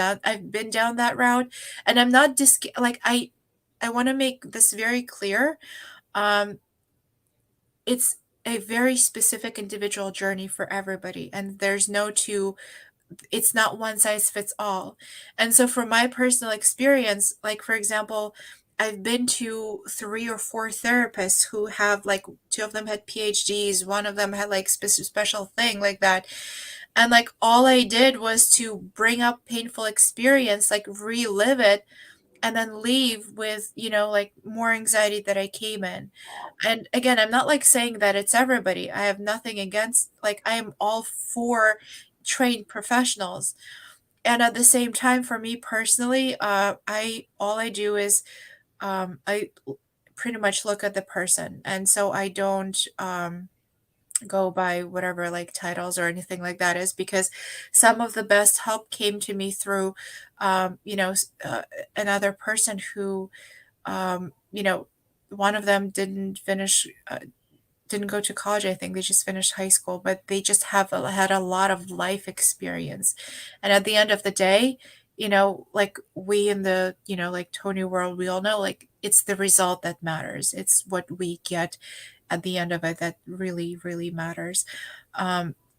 been down that route, and I'm not like I want to make this very clear. um it's a very specific individual journey for everybody, and there's no two, it's not one size fits all. And so from my personal experience, like for example, I've been to 3 or 4 therapists who have like two of them had PhDs, one of them had like special thing like that. And like all I did was to bring up painful experience, like relive it, and then leave with, like more anxiety that I came in. And again, I'm not like saying that it's everybody. I have nothing against, like, I am all for trained professionals. And at the same time, for me personally, all I do is pretty much look at the person. And so I don't go by whatever like titles or anything like that is, because some of the best help came to me through another person who um, you know, one of them didn't go to college. I think they just finished high school, but they just had a lot of life experience. And at the end of the day, like we in the, like Tony world, we all know like it's the result that matters. It's what we get at the end of it that really, really matters.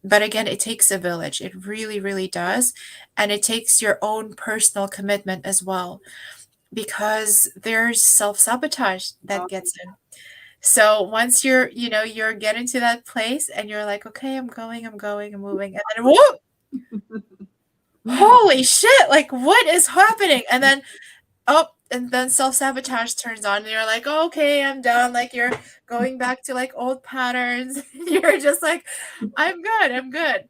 But again, it takes a village. It really, really does. And it takes your own personal commitment as well, because there's self-sabotage that Oh, gets in. So once you're getting to that place and you're like, okay, I'm going, I'm moving, and then whoa, holy shit, like what is happening? And then and then self-sabotage turns on and you're like, oh, okay, I'm done. Like you're going back to like old patterns. You're just like, I'm good, I'm good.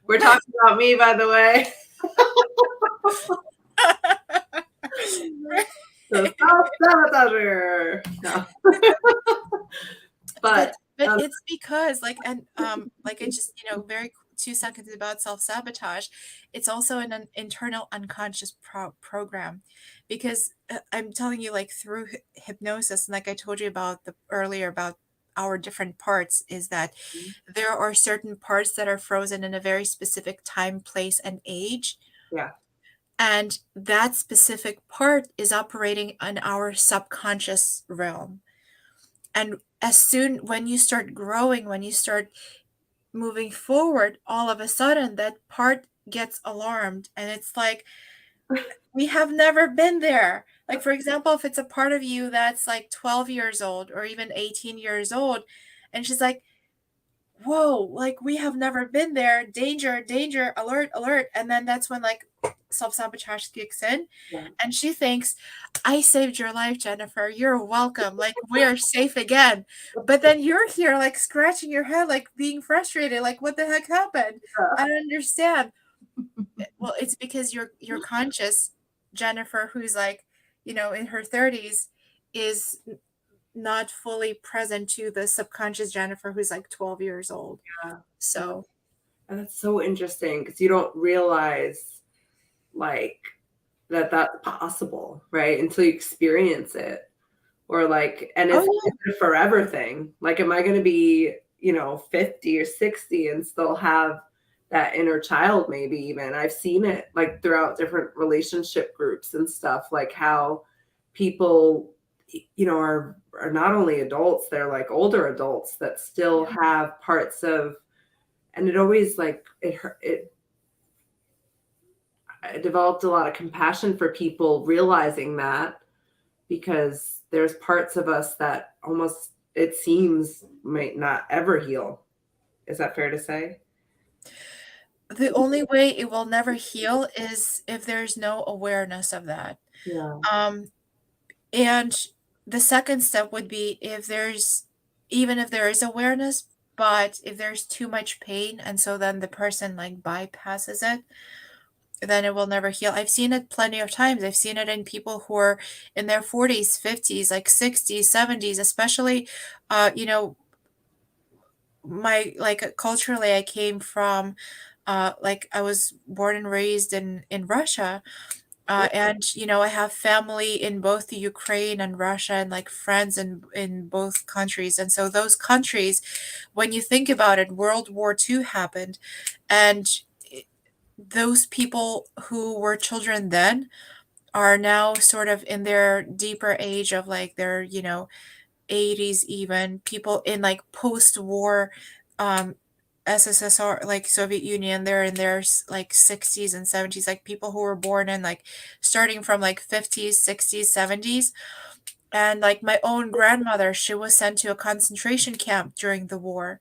we're talking about me, by the way. Self-sabotager. No. But But, but um it's because, like, and, like, I just, 2 seconds about self-sabotage. It's also an internal unconscious program because, I'm telling you, like, through hypnosis, and like I told you about the earlier about our different parts, is that there are certain parts that are frozen in a very specific time, place, and age, yeah, and that specific part is operating on our subconscious realm. And as soon when you start growing, when you start moving forward, all of a sudden that part gets alarmed and it's like, we have never been there. Like, for example, if it's a part of you that's like 12 years old or even 18 years old, and she's like, whoa, like we have never been there, danger, danger, alert, alert. And then that's when like self-sabotage kicks in. yeah, And she thinks, I saved your life, Jennifer. You're welcome. Like we're safe again. But then you're here like scratching your head, like being frustrated, like what the heck happened? I don't understand. Well, it's because your conscious Jennifer, who's like, in her 30s, is not fully present to the subconscious Jennifer who's like 12 years old. yeah. So, And that's so interesting because you don't realize, like, that that's possible, right? Until you experience it. Or like, and oh it's yeah. a forever thing. Like, am I going to be, 50 or 60 and still have that inner child? Maybe even I've seen it like throughout different relationship groups and stuff, like how people, are not only adults, they're like older adults that still Yeah. have parts of, and it always like I developed a lot of compassion for people realizing that, because there's parts of us that almost it seems might not ever heal. Is that fair to say? The only way it will never heal is if there's no awareness of that. Yeah. Um, and the second step would be even if there is awareness, but if there's too much pain, and so then the person like bypasses it, then it will never heal. I've seen it plenty of times. I've seen it in people who are in their 40s, 50s, like 60s, 70s, especially, you know, my like culturally I came from like I was born and raised in Russia. And I have family in both the Ukraine and Russia and like friends in both countries. And so those countries, when you think about it, World War II happened, and those people who were children then are now sort of in their deeper age of like their 80s, even people in like post-war um SSSR, like Soviet Union, they're in their like 60s and 70s, like people who were born in like starting from like 50s, 60s, 70s. And like my own grandmother, she was sent to a concentration camp during the war.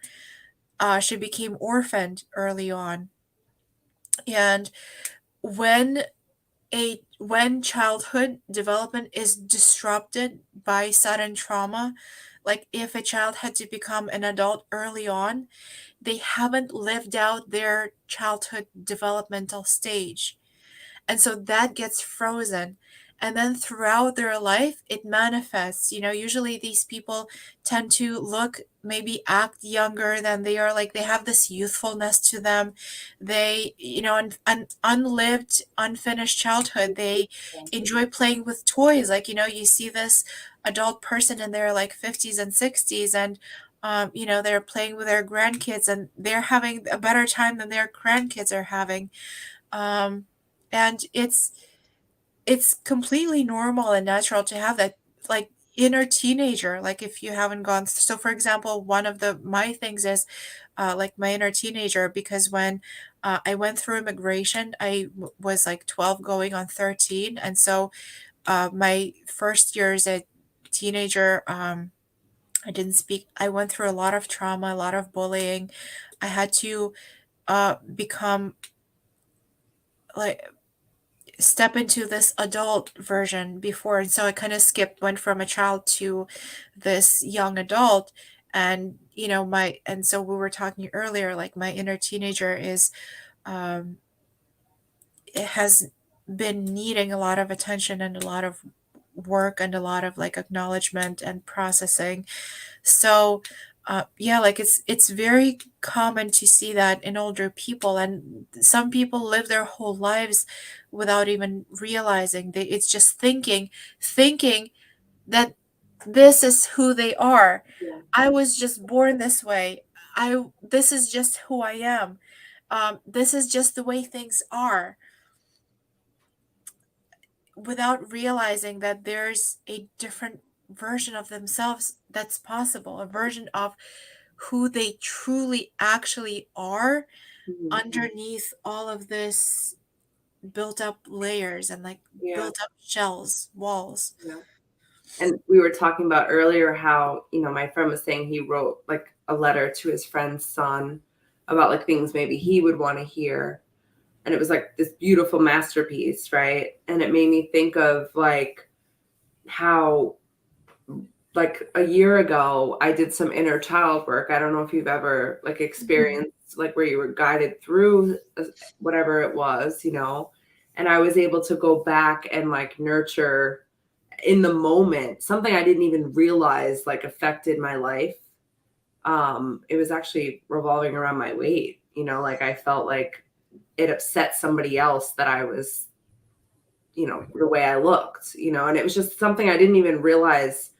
She became orphaned early on. And when when childhood development is disrupted by sudden trauma, like if a child had to become an adult early on, they haven't lived out their childhood developmental stage. And so that gets frozen. And then throughout their life, it manifests. Usually these people tend to look, maybe act younger than they are. Like they have this youthfulness to them. They, an unlived, unfinished childhood. They enjoy playing with toys. Like, you see this adult person in their like 50s and 60s, and they're playing with their grandkids and they're having a better time than their grandkids are having. um, and it's completely normal and natural to have that like inner teenager. Like if you haven't gone, so for example, one of the my things is like my inner teenager, because when I went through immigration, was like 12 going on 13. And so my first year as a teenager, I didn't speak. I went through a lot of trauma, a lot of bullying. I had to become like step into this adult version before, and so I kind of went from a child to this young adult. And my and so we were talking earlier, like my inner teenager is it has been needing a lot of attention and a lot of work and a lot of like acknowledgement and processing. So yeah, like it's very common to see that in older people, and some people live their whole lives without even realizing they it's just thinking that this is who they are. Yeah. I was just born this way. I This is just who I am. This is just the way things are, without realizing that there's a different version of themselves that's possible, a version of who they truly actually are Mhm. underneath all of this built up layers and like Yeah. built up shells, walls. Yeah. And we were talking about earlier how, my friend was saying he wrote like a letter to his friend's son about like things maybe he would want to hear. And it was like this beautiful masterpiece, right? And it made me think of like how like a year ago I did some inner child work. I don't know if you've ever like Mhm. experienced like where you were guided through whatever it was, and I was able to go back and like nurture in the moment something I didn't even realize like affected my life. It was actually revolving around my weight, like I felt like it upset somebody else that I was, the way I looked, and it was just something I didn't even realize,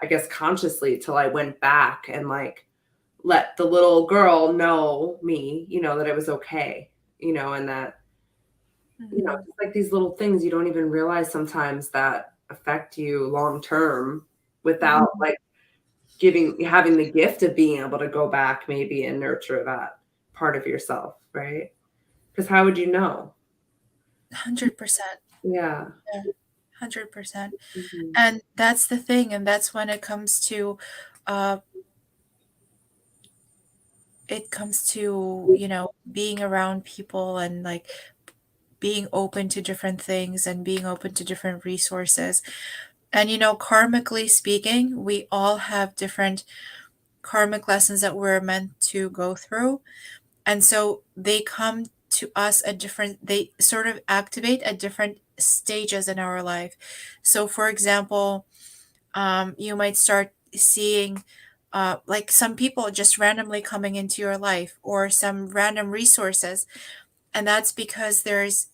I guess, consciously till I went back and like let the little girl know me, that it was okay, and that, Mhm. just like these little things you don't even realize sometimes that affect you long term without Mhm. like having the gift of being able to go back maybe and nurture that part of yourself, right? Because how would you know? 100%. Yeah. Yeah, 100%. Mhm. And that's the thing, and that's when uh it comes to, being around people and like being open to different things and being open to different resources. And karmically speaking, we all have different karmic lessons that we're meant to go through. And so they come to us at different, they sort of activate at different stages in our life. So, for example, you might start seeing like some people just randomly coming into your life or some random resources, and that's because there's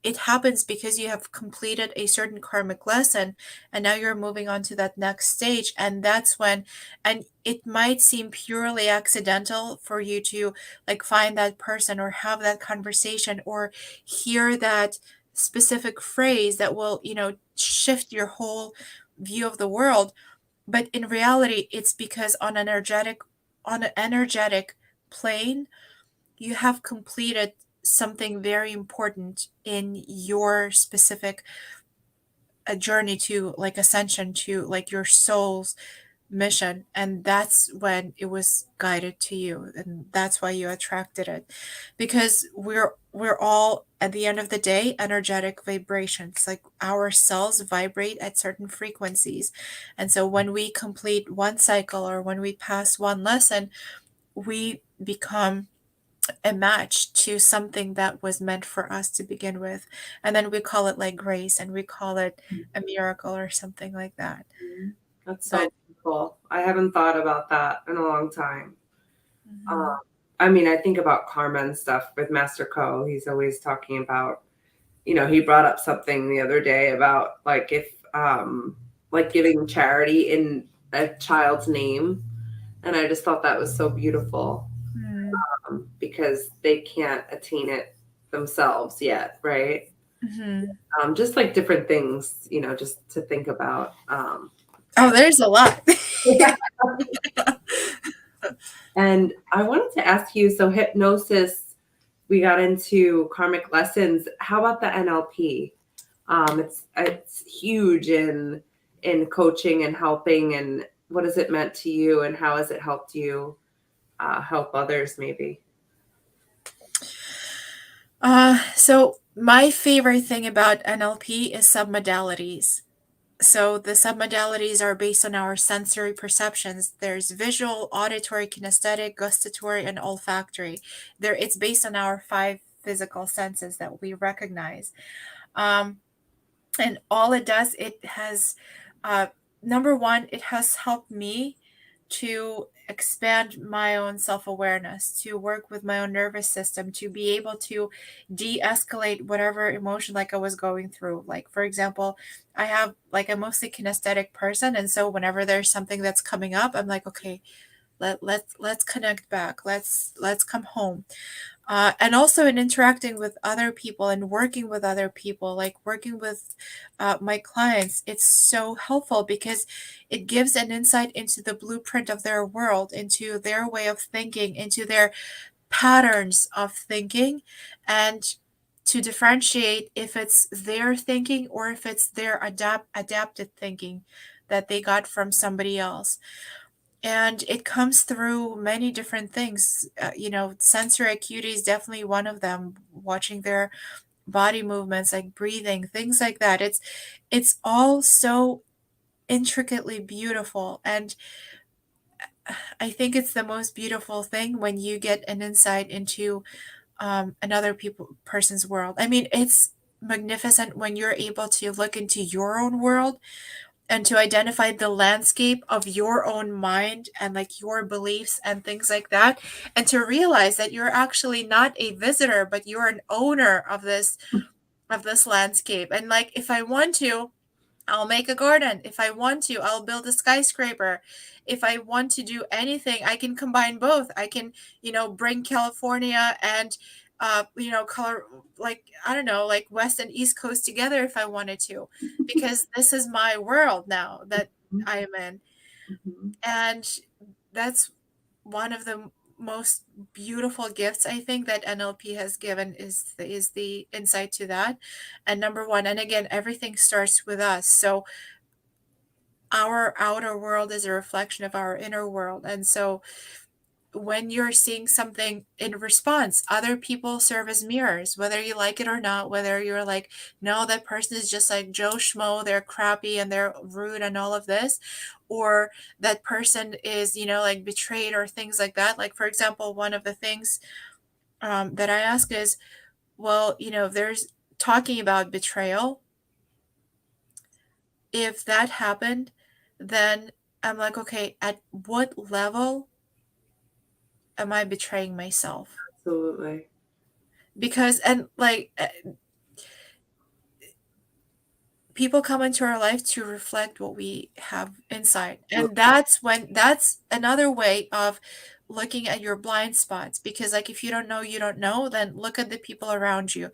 it happens because you have completed a certain karmic lesson, and now you're moving on to that next stage, and that's when, and it might seem purely accidental for you to like find that person or have that conversation or hear that specific phrase that will shift your whole view of the world. But in reality, it's because on an energetic plane, you have completed something very important in your specific a journey to like ascension to like your soul's mission, and that's when it was guided to you, and that's why you attracted it, because we're all at the end of the day energetic vibrations. Like our cells vibrate at certain frequencies, and so when we complete one cycle or when we pass one lesson, we become a match to something that was meant for us to begin with. And then we call it like grace and we call it a miracle or something like that. Mhm. That's But so cool. I haven't thought about that in a long time. Um, mhm, I mean, I think about karma and stuff with Master Co. He's always talking about, he brought up something the other day about like if like giving charity in a child's name. And I just thought that was so beautiful, mhm, because they can't attain it themselves yet, right? mhm. Just like different things, just to think about. Oh, there's a lot. And I wanted to ask you, so hypnosis, we got into karmic lessons. How about the NLP? It's huge in coaching and helping. And what has it meant to you, and how has it helped you help others? Maybe. So my favorite thing about NLP is submodalities. So the submodalities are based on our sensory perceptions. There's visual, auditory, kinesthetic, gustatory, and olfactory. It's based on our five physical senses that we recognize. Um, And all it does, it has, uh, number one, it has helped me to expand my own self-awareness, to work with my own nervous system, to be able to de-escalate whatever emotion like I was going through. Like for example, I have like a mostly kinesthetic person, and so whenever there's something that's coming up, I'm like, okay, let's connect back. Let's come home. And also in interacting with other people and working with other people, like working with my clients, it's so helpful because it gives an insight into the blueprint of their world, into their way of thinking, into their patterns of thinking, and to differentiate if it's their thinking or if it's their adapted thinking that they got from somebody else. And it comes through many different things. Sensory acuity is definitely one of them. Watching their body movements, like breathing, things like that. It's all so intricately beautiful, and I think it's the most beautiful thing when you get an insight into another person's world. I mean, it's magnificent when you're able to look into your own world and to identify the landscape of your own mind and like your beliefs and things like that, and to realize that you're actually not a visitor but you're an owner of this landscape. And like if I want to, I'll make a garden. If I want to, I'll build a skyscraper. If I want to do anything, I can combine both. I can, bring California and, color, like, I don't know, like West and East Coast together if I wanted to, because this is my world now that I am in. Mhm. And that's one of the most beautiful gifts I think that NLP has given is the insight to that. And number one, and again, everything starts with us. So our outer world is a reflection of our inner world. And so when you're seeing something in response, other people serve as mirrors, whether you like it or not, whether you're like, no, that person is just like Joe Schmo, they're crappy and they're rude and all of this, or that person is, like betrayed or things like that. Like, for example, one of the things that I ask is, well, there's talking about betrayal. If that happened, then I'm like, okay, at what level am I betraying myself? Absolutely. Because, and like, people come into our life to reflect what we have inside. And that's another way of looking at your blind spots. Because, like, if you don't know, you don't know, then look at the people around you.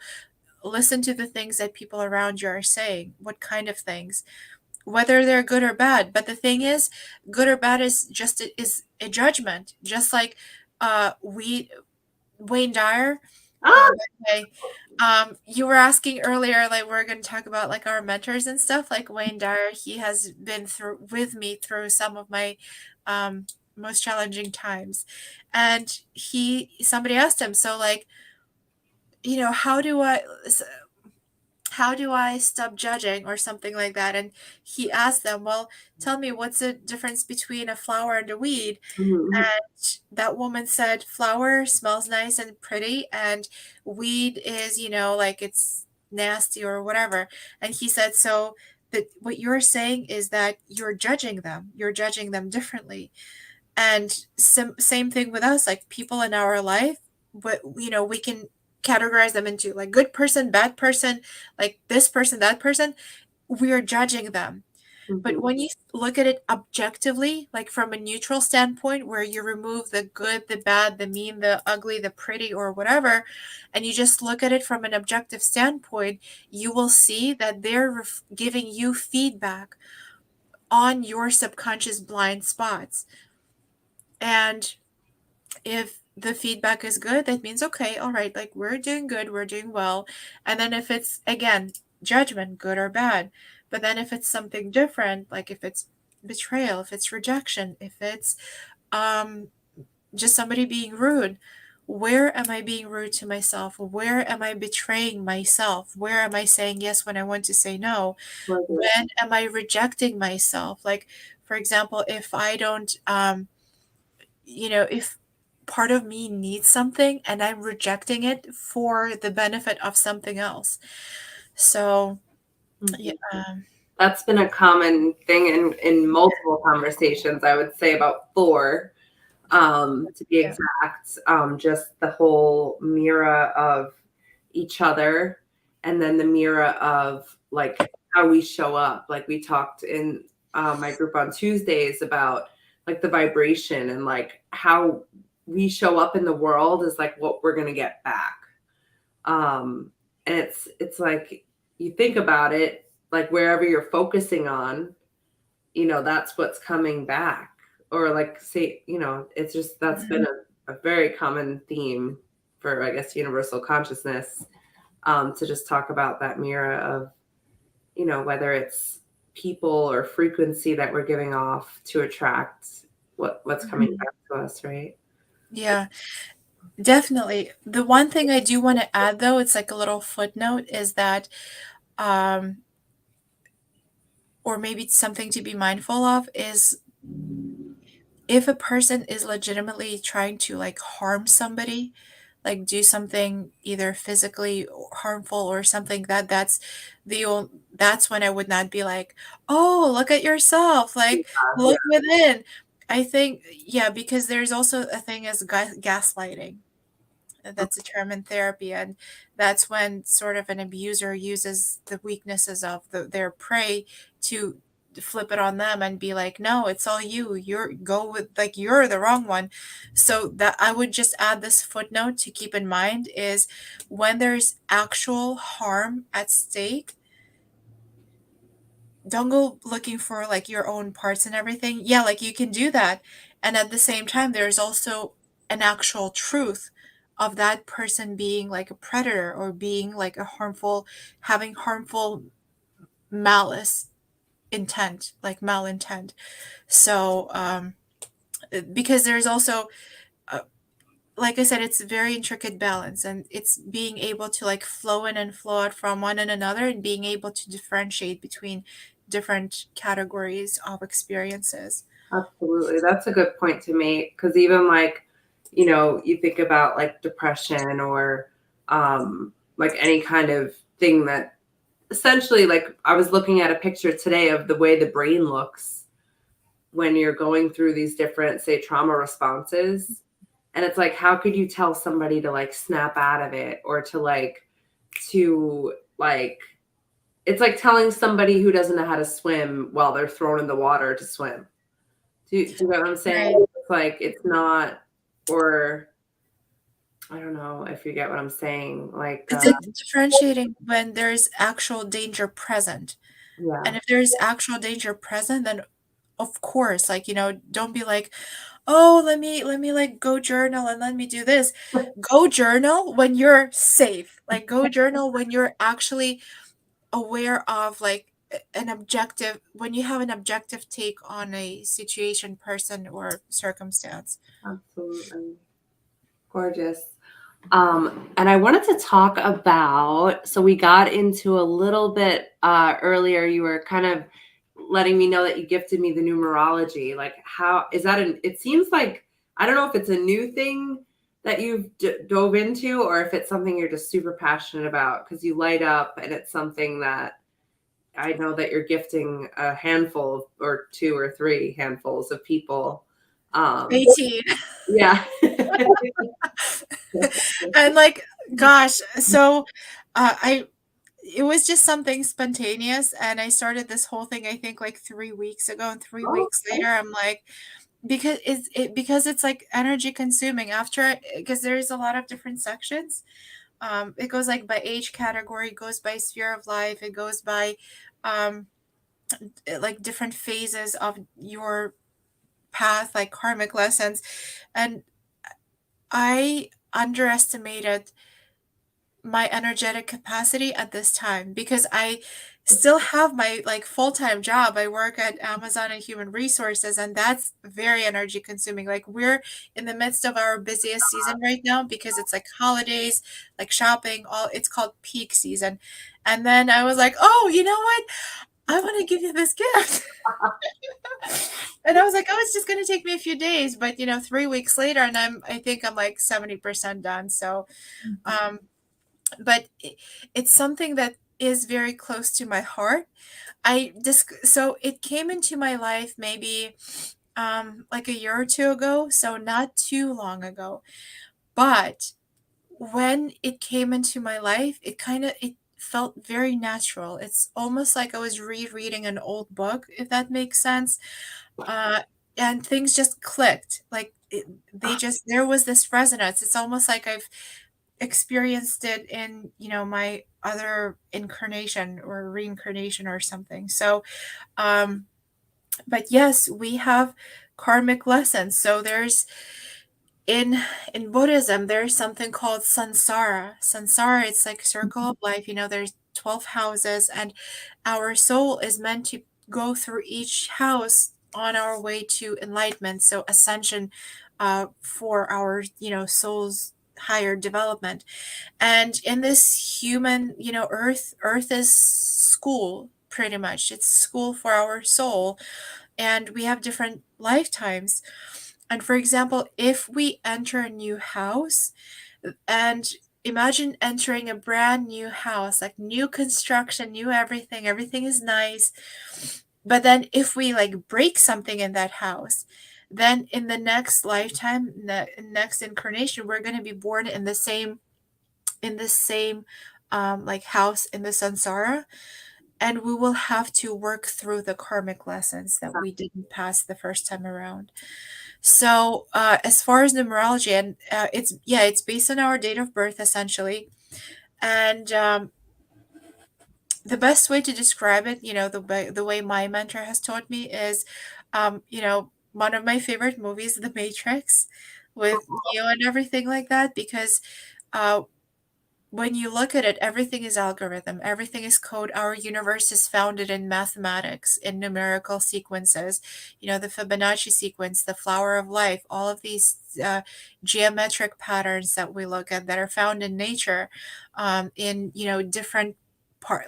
Listen to the things that people around you are saying. What kind of things? Whether they're good or bad. But the thing is, good or bad is a judgment. Just like we Wayne Dyer. Ah, By the way, you were asking earlier, like we're going to talk about like our mentors and stuff. Like Wayne Dyer, he has been through with me through some of my um, most challenging times, and somebody asked him, so like, how do I stop judging or something like that? And he asked them, well, tell me what's the difference between a flower and a weed? mhm, And that woman said, flower smells nice and pretty, and weed is, like it's nasty or whatever. And he said, so that what you're saying is that you're judging them. You're judging them differently. And same thing with us, like people in our life, but we can categorize them into like good person, bad person, like this person, that person. We are judging them. But mhm. when you look at it objectively, like from a neutral standpoint, where you remove the good, the bad, the mean, the ugly, the pretty, or whatever, and you just look at it from an objective standpoint, you will see that they're giving you feedback on your subconscious blind spots. And if the feedback is good, that means, okay, all right, like we're doing good, we're doing well. And then if it's, again, judgment, good or bad, but then if it's something different, like if it's betrayal, if it's rejection, if it's um, just somebody being rude, where am I being rude to myself? Where am I betraying myself? Where am I saying yes when I want to say no? Pleasure. When am I rejecting myself? Like, for example, if I don't, if part of me needs something and I'm rejecting it for the benefit of something else. So Yeah, Mhm. That's been a common thing in multiple conversations, I would say about 4, to be yeah. exact. Just the whole mirror of each other, and then the mirror of, like, how we show up. Like, we talked in, my group on Tuesdays about, like, the vibration and, like, how we show up in the world is, like, what we're gonna get back. Um, and it's like you think about it, like wherever you're focusing on, that's what's coming back. Or like say, it's just that's been Mhm. a very common theme for I guess universal consciousness, to just talk about that mirror of, whether it's people or frequency that we're giving off to attract what's coming Mhm. back to us, right? Yeah, definitely. The one thing I do want to add, though, it's like a little footnote, is that, um, or maybe it's something to be mindful of, is if a person is legitimately trying to like harm somebody, like do something either physically harmful or something, that's when I would not be like, oh, look at yourself, like Yeah, look within. I think, yeah, because there's also a thing as gaslighting. That's a term in therapy, and that's when sort of an abuser uses the weaknesses of their prey to flip it on them and be like, no, it's all you, you're the wrong one. So that I would just add this footnote to keep in mind is when there's actual harm at stake, don't go looking for like your own parts and everything. Yeah, like you can do that. And at the same time, there's also an actual truth of that person being like a predator or being like having harmful malice intent, like malintent. So, because there's also, uh, like I said, it's a very intricate balance and it's being able to like flow in and flow out from one and another and being able to differentiate between different categories of experiences. absolutely. That's a good point to make because even like, you think about like depression or like any kind of thing that essentially like I was looking at a picture today of the way the brain looks when you're going through these different, say, trauma responses. And it's like, how could you tell somebody to like snap out of it or to like it's like telling somebody who doesn't know how to swim while they're thrown in the water to swim. Do you get what I'm saying? Right. It's like it's not, or I don't know if you get what I'm saying. Like, It's like differentiating when there's actual danger present. yeah, And if there's actual danger present, then of course, like, don't be like, oh, let me like go journal and let me do this. Go journal when you're safe. Like go journal when you're actually aware of like an objective, when you have an objective take on a situation, person, or circumstance. absolutely gorgeous. And I wanted to talk about, so we got into a little bit earlier, you were kind of letting me know that you gifted me the numerology. Like, how is that? It seems like, I don't know if it's a new thing that you've dove into or if it's something you're just super passionate about because you light up and it's something that I know that you're gifting a handful or 2 or 3 handfuls of people. Um, 18. yeah. And like, gosh, so I it was just something spontaneous and I started this whole thing I think like 3 weeks ago, and 3 Oh, weeks later I'm like, because it's like energy consuming after, because there's a lot of different sections. It goes like by age category, it goes by sphere of life, it goes by um like different phases of your path, like karmic lessons. And I underestimated my energetic capacity at this time because I still have my like full-time job. I work at Amazon and Human Resources, and that's very energy consuming. Like we're in the midst of our busiest season right now because it's like holidays, like shopping, all it's called peak season. And then I was like, "Oh, you know what? I want to give you this gift." And I was like, "Oh, it's just going to take me a few days." But, 3 weeks later and I think I'm like 70% done. So, um but it's something that is very close to my heart. So it came into my life maybe like a year or two ago, so not too long ago. But when it came into my life, it felt very natural. It's almost like I was rereading an old book, if that makes sense. Uh, and things just clicked. There was this resonance. It's almost like I've experienced it in, my other incarnation or reincarnation or something. So, um, but yes, we have karmic lessons. So in in Buddhism, there's something called samsara. Samsara, it's like circle of life. There's 12 houses, and our soul is meant to go through each house on our way to enlightenment, so ascension, for our, soul's higher development. And in this human, earth is school, pretty much. It's school for our soul, and we have different lifetimes. And for example, if we enter a new house, and imagine entering a brand new house, like new construction, new everything, everything is nice. But then if we like break something in that house, then in the next lifetime, the next incarnation, we're going to be born in the same like house in the samsara, and we will have to work through the karmic lessons that we didn't pass the first time around. So, as far as numerology, and it's based on our date of birth essentially. And the best way to describe it, the way my mentor has taught me is, one of my favorite movies, The Matrix, with Neo and everything like that, because uh, when you look at it, everything is algorithm, everything is code. Our universe is founded in mathematics, in numerical sequences, the Fibonacci sequence, the flower of life, all of these geometric patterns that we look at that are found in nature, in, different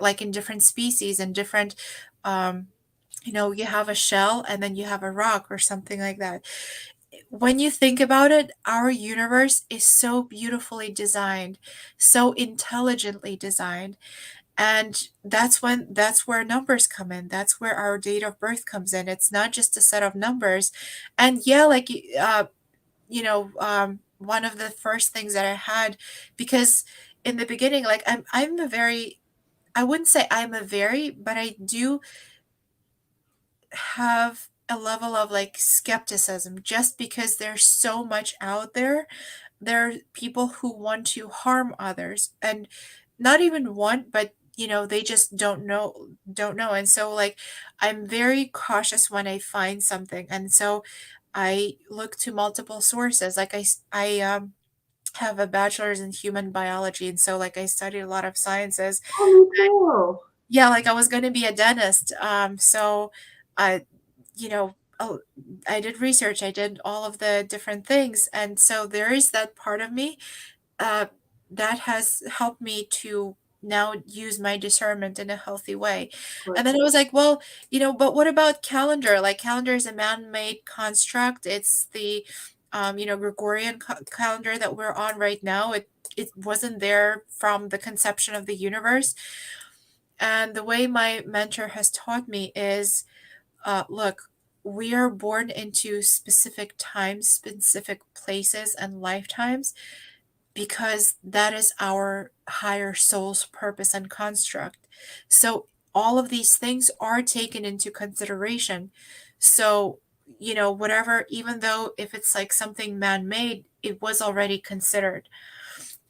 like in different species and different, um, you have a shell and then you have a rock or something like that. When you think about it, our universe is so beautifully designed, so intelligently designed. And that's where numbers come in. That's where our date of birth comes in. It's not just a set of numbers. And yeah, like one of the first things that I had, because in the beginning, like I'm a very, I wouldn't say I'm a very, but I do have a level of like skepticism, just because there's so much out there. There are people who want to harm others, and not even want, but they just don't know. And so, like, I'm very cautious when I find something, and so I look to multiple sources. Like I have a bachelor's in human biology, and so like I studied a lot of sciences. Oh, me too. Yeah, like I was going to be a dentist. So I, you know, oh, I did research, I did all of the different things. And so there is that part of me uh, that has helped me to now use my discernment in a healthy way. And then I was like, well, but what about calendar? Like, calendar is a man-made construct. It's the, Gregorian calendar that we're on right now. It wasn't there from the conception of the universe. And the way my mentor has taught me is, look, we are born into specific times, specific places, and lifetimes, because that is our higher soul's purpose and construct. So all of these things are taken into consideration. So, whatever, even though if it's like something man made, it was already considered.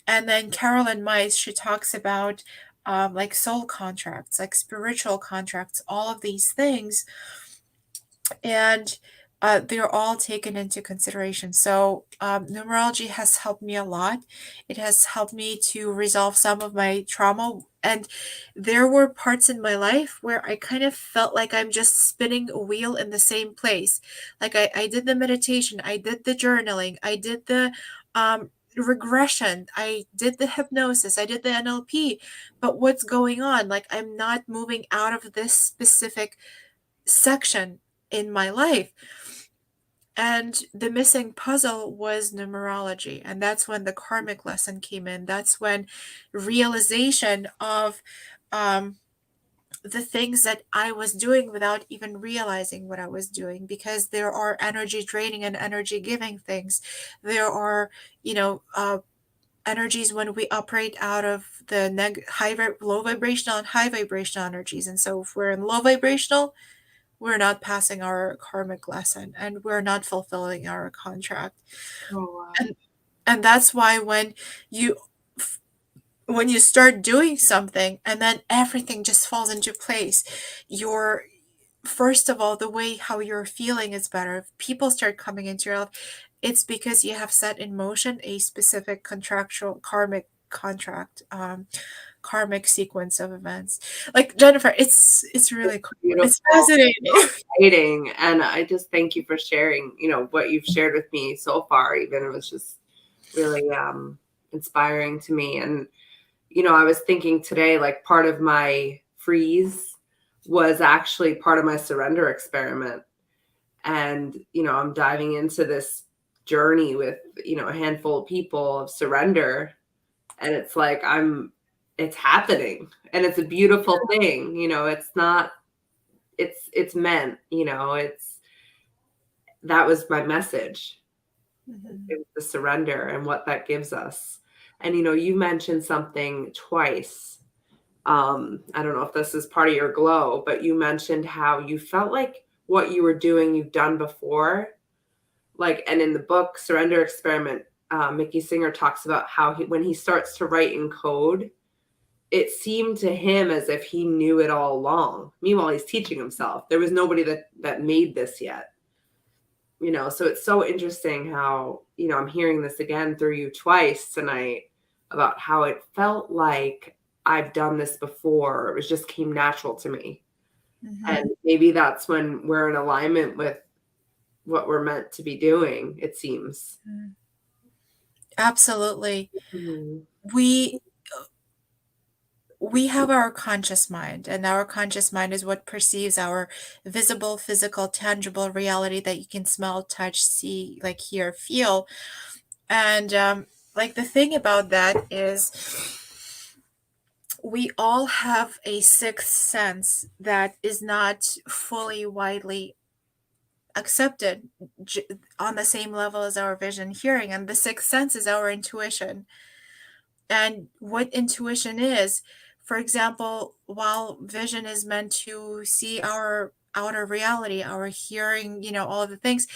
And then Carolyn Mice, she talks about like soul contracts, like spiritual contracts, all of these things, and they're all taken into consideration. So numerology has helped me a lot. It has helped me to resolve some of my trauma. And there were parts in my life where I kind of felt like I'm just spinning a wheel in the same place. Like I did the meditation, I did the journaling, I did the regression, I did the hypnosis, I did the NLP. But what's going on? Like, I'm not moving out of this specific section in my life. And the missing puzzle was numerology. And that's when the karmic lesson came in. That's when realization of um, the things that I was doing without even realizing what I was doing, because there are energy draining and energy giving things. There are, you know, energies when we operate out of the low vibrational and high vibrational energies. And so if we're in low vibrational, we're not passing our karmic lesson and we're not fulfilling our contract. Oh, wow. And that's why you when you start doing something and then everything just falls into place, your first of all, the way how you're feeling is better. If people start coming into your life, it's because you have set in motion a specific contractual karmic sequence of events. Like Jennifer, it's really cool. It's Beautiful, fascinating. exciting, and I just thank you for sharing, what you've shared with me so far even. It was just really, inspiring to me, and, I was thinking today, like, part of my freeze was actually part of my surrender experiment, and, I'm diving into this journey with, a handful of people of surrender, and it's like it's happening, and it's a beautiful thing. It's not it's meant, it's that was my message. Mhm, It was the surrender and what that gives us. And you mentioned something twice. I don't know if this is part of your glow, but you mentioned how you felt like what you were doing you've done before. Like, and in the book Surrender Experiment, Mickey Singer talks about how when he starts to write in code, it seemed to him as if he knew it all along. Meanwhile, he's teaching himself. There was nobody that made this yet. So it's so interesting how, I'm hearing this again through you twice tonight about how it felt like I've done this before. It was just came natural to me. And mhm, maybe that's when we're in alignment with what we're meant to be doing, it seems. mhm. Absolutely. Mhm. We we have our conscious mind, and our conscious mind is what perceives our visible, physical, tangible reality that you can smell, touch, see, like hear, feel. And like the thing about that is we all have a sixth sense that is not fully widely accepted j- on the same level as our vision hearing, and the sixth sense is our intuition. And what intuition is, for example, while vision is meant to see our outer reality, our hearing, all of the things,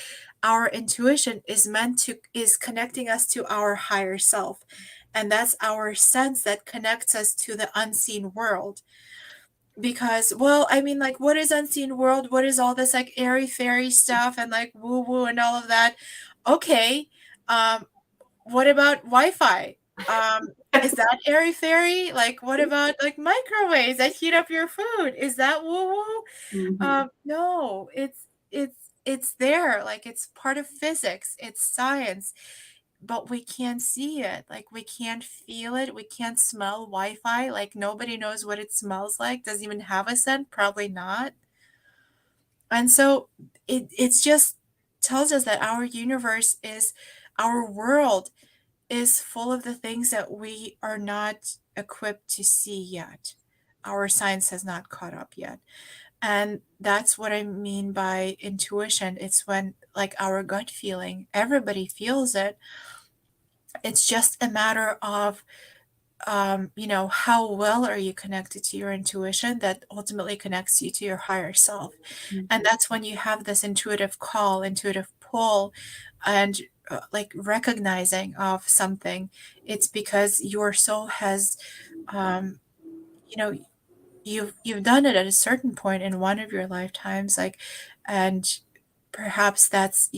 our intuition is connecting us to our higher self. And that's our sense that connects us to the unseen world. Because, well, I mean, like, what is unseen world? What is all this like airy fairy stuff and like woo woo and all of that? Okay. Um, what about Wi-Fi? Um, is that airy fairy? Like, what about like microwaves that heat up your food? Is that woo woo? Mhm. No, it's there. Like, it's part of physics. It's science, but we can't see it. Like, we can't feel it. We can't smell Wi-Fi. Like, nobody knows what it smells like. Does it even have a scent? Probably not. And so it's just tells us that our universe is our world is full of the things that we are not equipped to see yet. Our science has not caught up yet. And that's what I mean by intuition. It's when, like, our gut feeling, everybody feels it. It's just a matter of, how well are you connected to your intuition that ultimately connects you to your higher self. And Mhm. that's when you have this intuitive call, intuitive pull, and like recognizing of something. It's because your soul has, um, you know, you've done it at a certain point in one of your lifetimes, like, and perhaps that's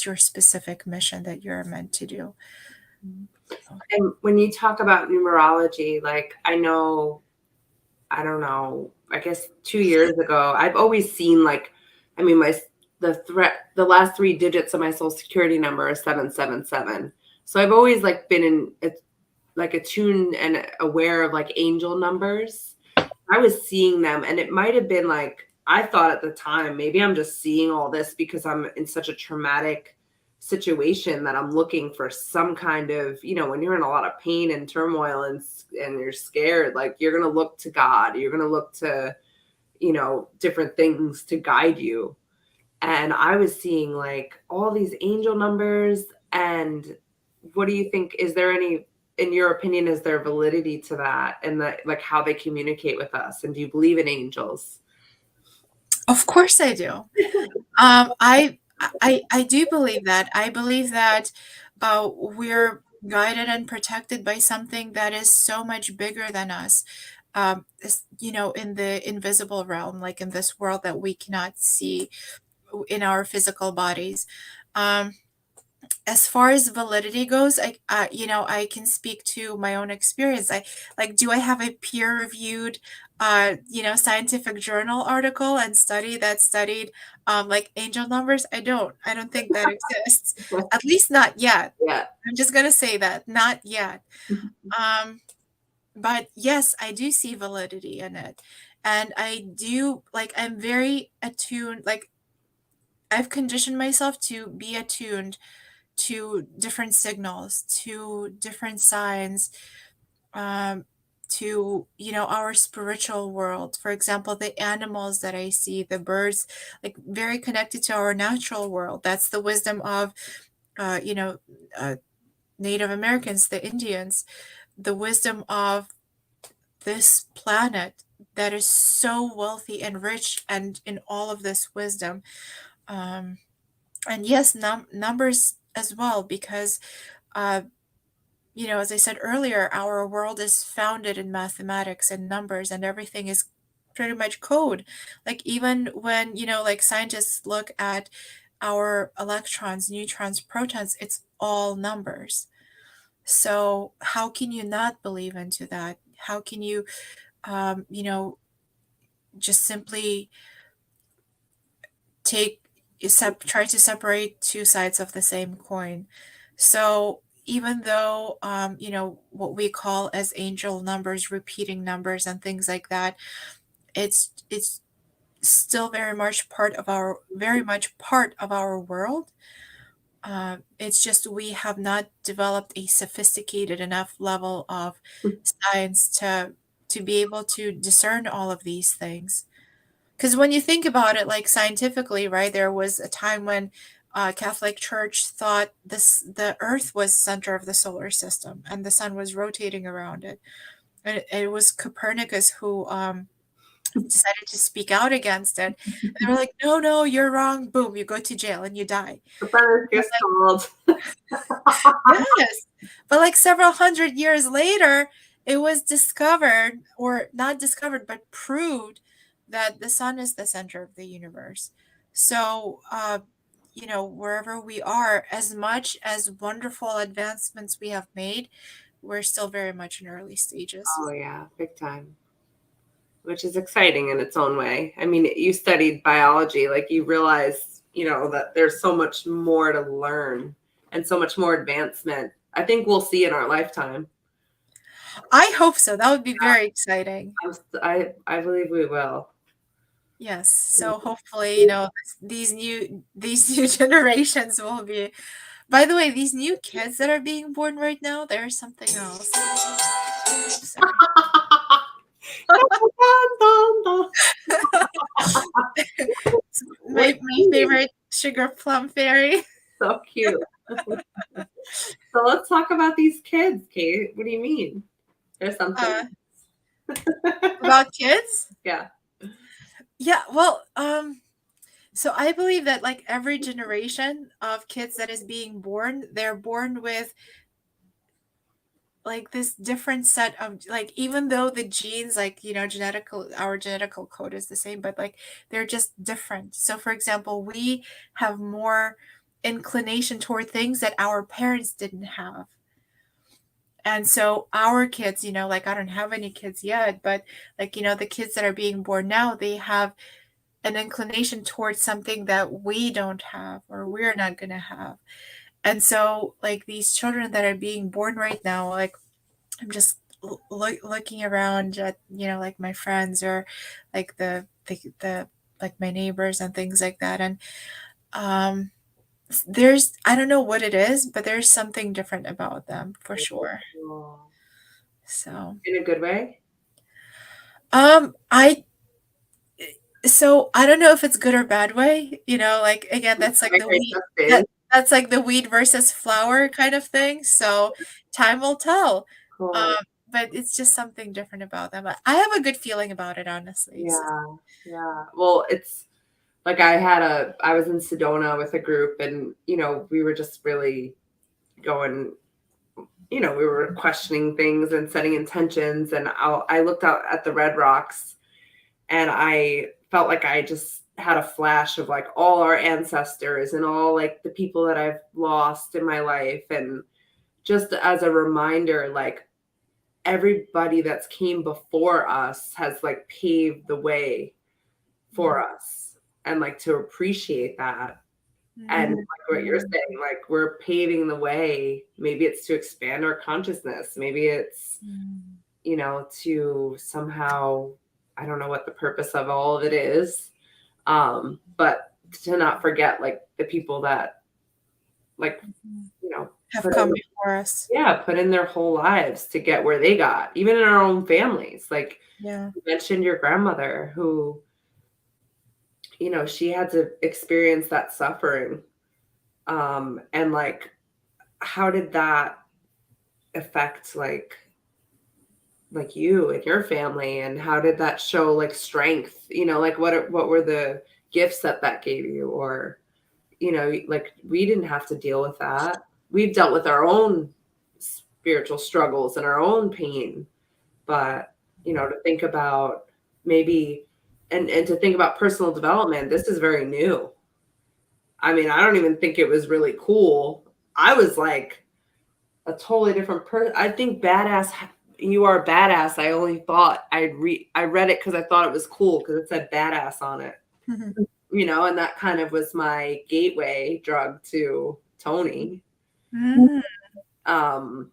your specific mission that you're meant to do. So, And when you talk about numerology, like, I don't know, I guess 2 years ago, I've always seen, like, I mean, the last 3 digits of my Social Security number is 777. So I've always, like, been like, attuned and aware of, like, angel numbers. I was seeing them, and it might have been, like, I thought at the time, maybe I'm just seeing all this because I'm in such a traumatic situation that I'm looking for some kind of, when you're in a lot of pain and turmoil and you're scared, like you're going to look to God, you're going to look to, different things to guide you. And I was seeing like all these angel numbers. And what do you think? Is there any, in your opinion, is there validity to that and like how they communicate with us? And do you believe in angels? Of course I do. I do believe that. I believe that we're guided and protected by something that is so much bigger than us. In the invisible realm, like in this world that we cannot see in our physical bodies. Um, as far as validity goes, I can speak to my own experience. Do I have a peer-reviewed, scientific journal article and study that studied, like angel numbers? I don't think that exists, at least not yet. Yeah. I'm just gonna say that, not yet. Um, but yes, I do see validity in it, and I'm very attuned. Like I've conditioned myself to be attuned to different signals, to different signs, um, to our spiritual world. For example, the animals that I see, the birds, like very connected to our natural world. That's the wisdom of, uh, you know, uh, Native Americans, the Indians, the wisdom of this planet that is so wealthy and rich and in all of this wisdom. Um, and yes, numbers as well, because uh, as I said earlier, our world is founded in mathematics and numbers, and everything is pretty much code. Like even when, like scientists look at our electrons, neutrons, protons, it's all numbers. So how can you not believe into that? How can you, just simply take try to separate two sides of the same coin? So even though what we call as angel numbers, repeating numbers and things like that, it's still very much part of our world. It's just we have not developed a sophisticated enough level of science to be able to discern all of these things. Because when you think about it, like scientifically, right, there was a time when Catholic Church thought the Earth was center of the solar system and the sun was rotating around it. And it was Copernicus who decided to speak out against it. And they were like, "No, no, you're wrong." Boom, you go to jail and you die. The better But gets called. yes, but like several hundred years later, it was discovered, or not discovered, but proved that the sun is the center of the universe. So, wherever we are, as much as wonderful advancements we have made, we're still very much in early stages. Oh yeah, big time. Which is exciting in its own way. I mean, you studied biology, like you realize, that there's so much more to learn and so much more advancement. I think we'll see in our lifetime. I hope so. That would be very exciting. I believe we will. Yes. So hopefully, these new generations will be. By the way, these new kids that are being born right now, there's something else. Oops, sorry. It's What my do you mean? favorite sugar plum fairy. So cute. So let's talk about these kids, Kate. What do you mean? There's something. Uh, about kids? Yeah. Yeah, well, so I believe that like every generation of kids that is being born, they're born with like this different set of, like, even though the genes, like, our genetical code is the same, but like they're just different. So for example, we have more inclination toward things that our parents didn't have. And so our kids, like I don't have any kids yet, but like, the kids that are being born now, they have an inclination towards something that we don't have or we're not going to have. And so like these children that are being born right now, like I'm just looking around at, like my friends, or like the like my neighbors and things like that. And um There's I don't know what it is, but there's something different about them for sure. Oh. So, In a good way? I so I don't know if it's good or bad way, like, again, that's like the Okay, wheat testing. that's like the weed versus flower kind of thing, so time will tell. Um, Cool. but it's just something different about them. I have a good feeling about it, honestly, so Yeah, yeah. Well, it's like I was in Sedona with a group and, we were just really going, we were questioning things and setting intentions. And I looked out at the Red Rocks and I felt like I just had a flash of like all our ancestors and all like the people that I've lost in my life. And just as a reminder, like everybody that's came before us has like paved the way for Mhm, us and like to appreciate that. And mhm, like what you're mhm, saying, like we're paving the way. Maybe it's to expand our consciousness. Maybe it's, mhm, to somehow, I don't know what the purpose of all of it is. But to not forget like the people that like, mhm. you know, Have put come in, before us. yeah, put in their whole lives to get where they got, even in our own families. Like Yeah. you mentioned your grandmother who, she had to experience that suffering. And like how did that affect you and your family, and how did that show like strength, like what were the gifts that gave you, or like we didn't have to deal with that. We've dealt with our own spiritual struggles and our own pain, but to think about maybe and to think about personal development, this is very new. I mean, I don't even think it was really cool. I was like a totally different person. I think badass. You are badass. I only thought I read it because I thought it was cool because it said badass on it. Mhm, And that kind of was my gateway drug to Tony. mhm. Um,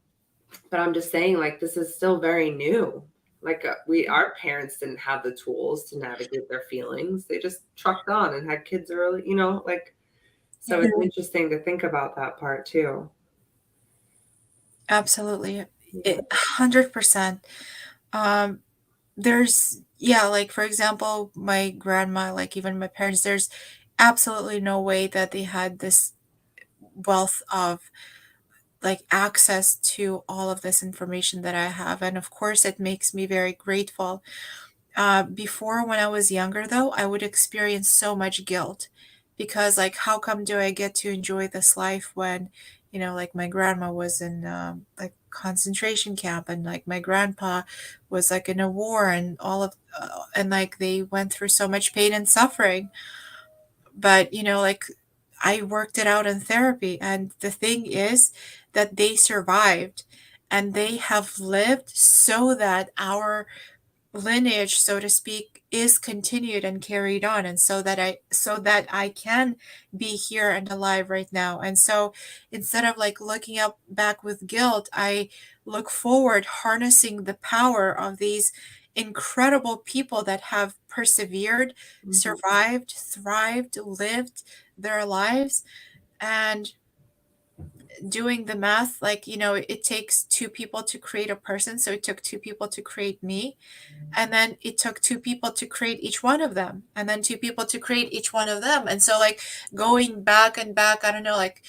but I'm just saying, like, this is still very new. Like, our parents didn't have the tools to navigate their feelings. They just trucked on and had kids early. Like, so Yeah, it's interesting to think about that part too. absolutely. Yeah. 100%. Um, yeah, like, for example, my grandma, like, even my parents, there's absolutely no way that they had this wealth of, like, access to all of this information that I have, and of course, it makes me very grateful. Before, when I was younger, though, I would experience so much guilt because, like, how come do I get to enjoy this life when, like, my grandma was in, like, concentration camp, and like my grandpa was like in a war, and and like they went through so much pain and suffering. But, like, I worked it out in therapy, and the thing is that they survived and they have lived so that our lineage, so to speak, is continued and carried on, and so that I can be here and alive right now. And so instead of like looking up back with guilt, I look forward, harnessing the power of these incredible people that have persevered, Mhm. survived, thrived, lived their lives. And doing the math, like, it takes two people to create a person, so it took two people to create me, and then it took two people to create each one of them, and then two people to create each one of them. And so, like, going back and back, I don't know, like,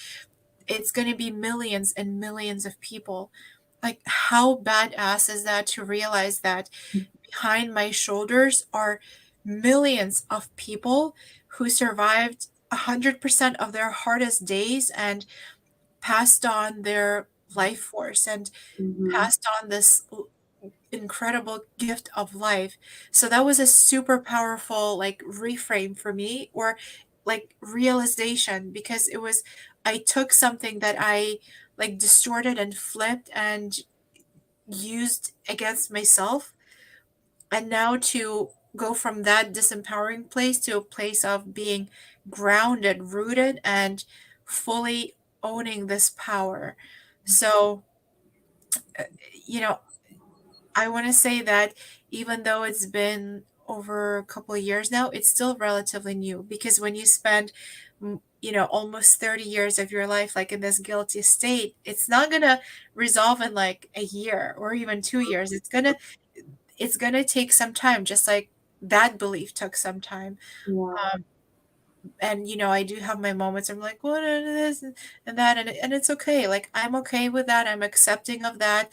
it's going to be millions and millions of people. Like, how badass is that to realize that behind my shoulders are millions of people who survived 100% of their hardest days and passed on their life force and Mhm. passed on this incredible gift of life. So that was a super powerful, like, reframe for me, or like realization, because I took something that I like distorted and flipped and used against myself, and now to go from that disempowering place to a place of being grounded, rooted, and fully owning this power. So, uh, you know, I want to say that even though it's been over a couple of years now, it's still relatively new, because when you spend almost 30 years of your life like in this guilty state, it's not gonna resolve in like a year or even 2 years. It's gonna take some time, just like that belief took some time. Yeah. um, and I do have my moments. I'm like, what is this and that, and it's okay. Like, I'm okay with that. I'm accepting of that,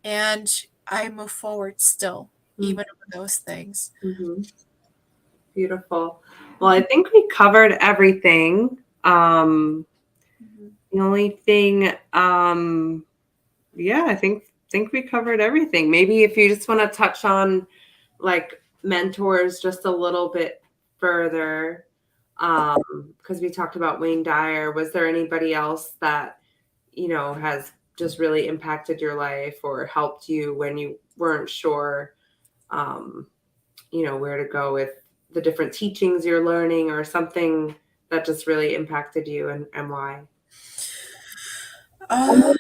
and I move forward still, Mm-hmm. even with those things. Beautiful. Well, I Mhm, think we covered everything. mhm. The only thing, yeah, I think we covered everything. Maybe if you just want to touch on like mentors just a little bit further, because we talked about Wayne Dyer. Was there anybody else that has just really impacted your life or helped you when you weren't sure, um, where to go with the different teachings you're learning or something that just really impacted you and why? Uh,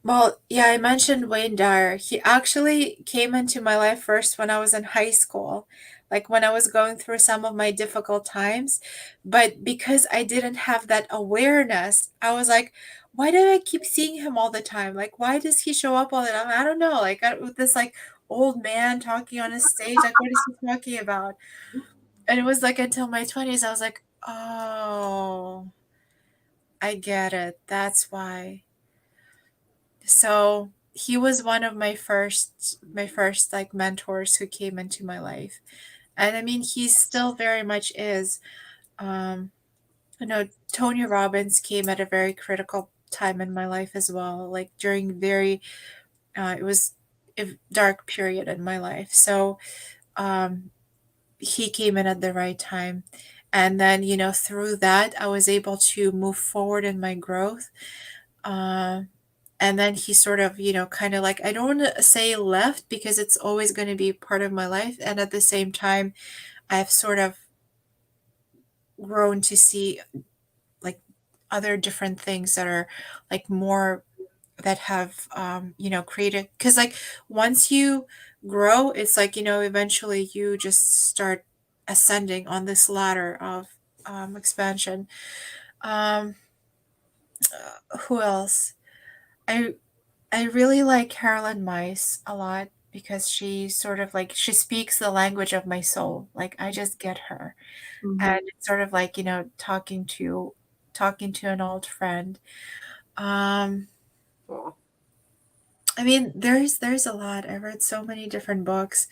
well, yeah, I mentioned Wayne Dyer. He actually came into my life first when I was in high school, like when I was going through some of my difficult times. But because I didn't have that awareness, I was like, why did I keep seeing him all the time? Like, why does he show up all the time? I don't know. Like, with this like old man talking on his stage, like, what is he talking about? And it was like until my 20s, I was like, oh, I get it. That's why. So he was one of my first like mentors who came into my life. And I mean, he still very much is. Um, Tony Robbins came at a very critical time in my life as well, like during it was a dark period in my life. So um, he came in at the right time. And then, through that, I was able to move forward in my growth. Uh, and then he sort of, kind of like, I don't want to say left because it's always going to be part of my life. And at the same time, I've sort of grown to see like other different things that are like more that have, created. Because like once you grow, it's like, eventually you just start ascending on this ladder of expansion. Um, who else? I I really like Carolyn Mice a lot because she sort of like she speaks the language of my soul. Like, I just get her. And Mhm. it's sort of like, talking to an old friend. Um Cool. I mean, there's a lot. I read so many different books.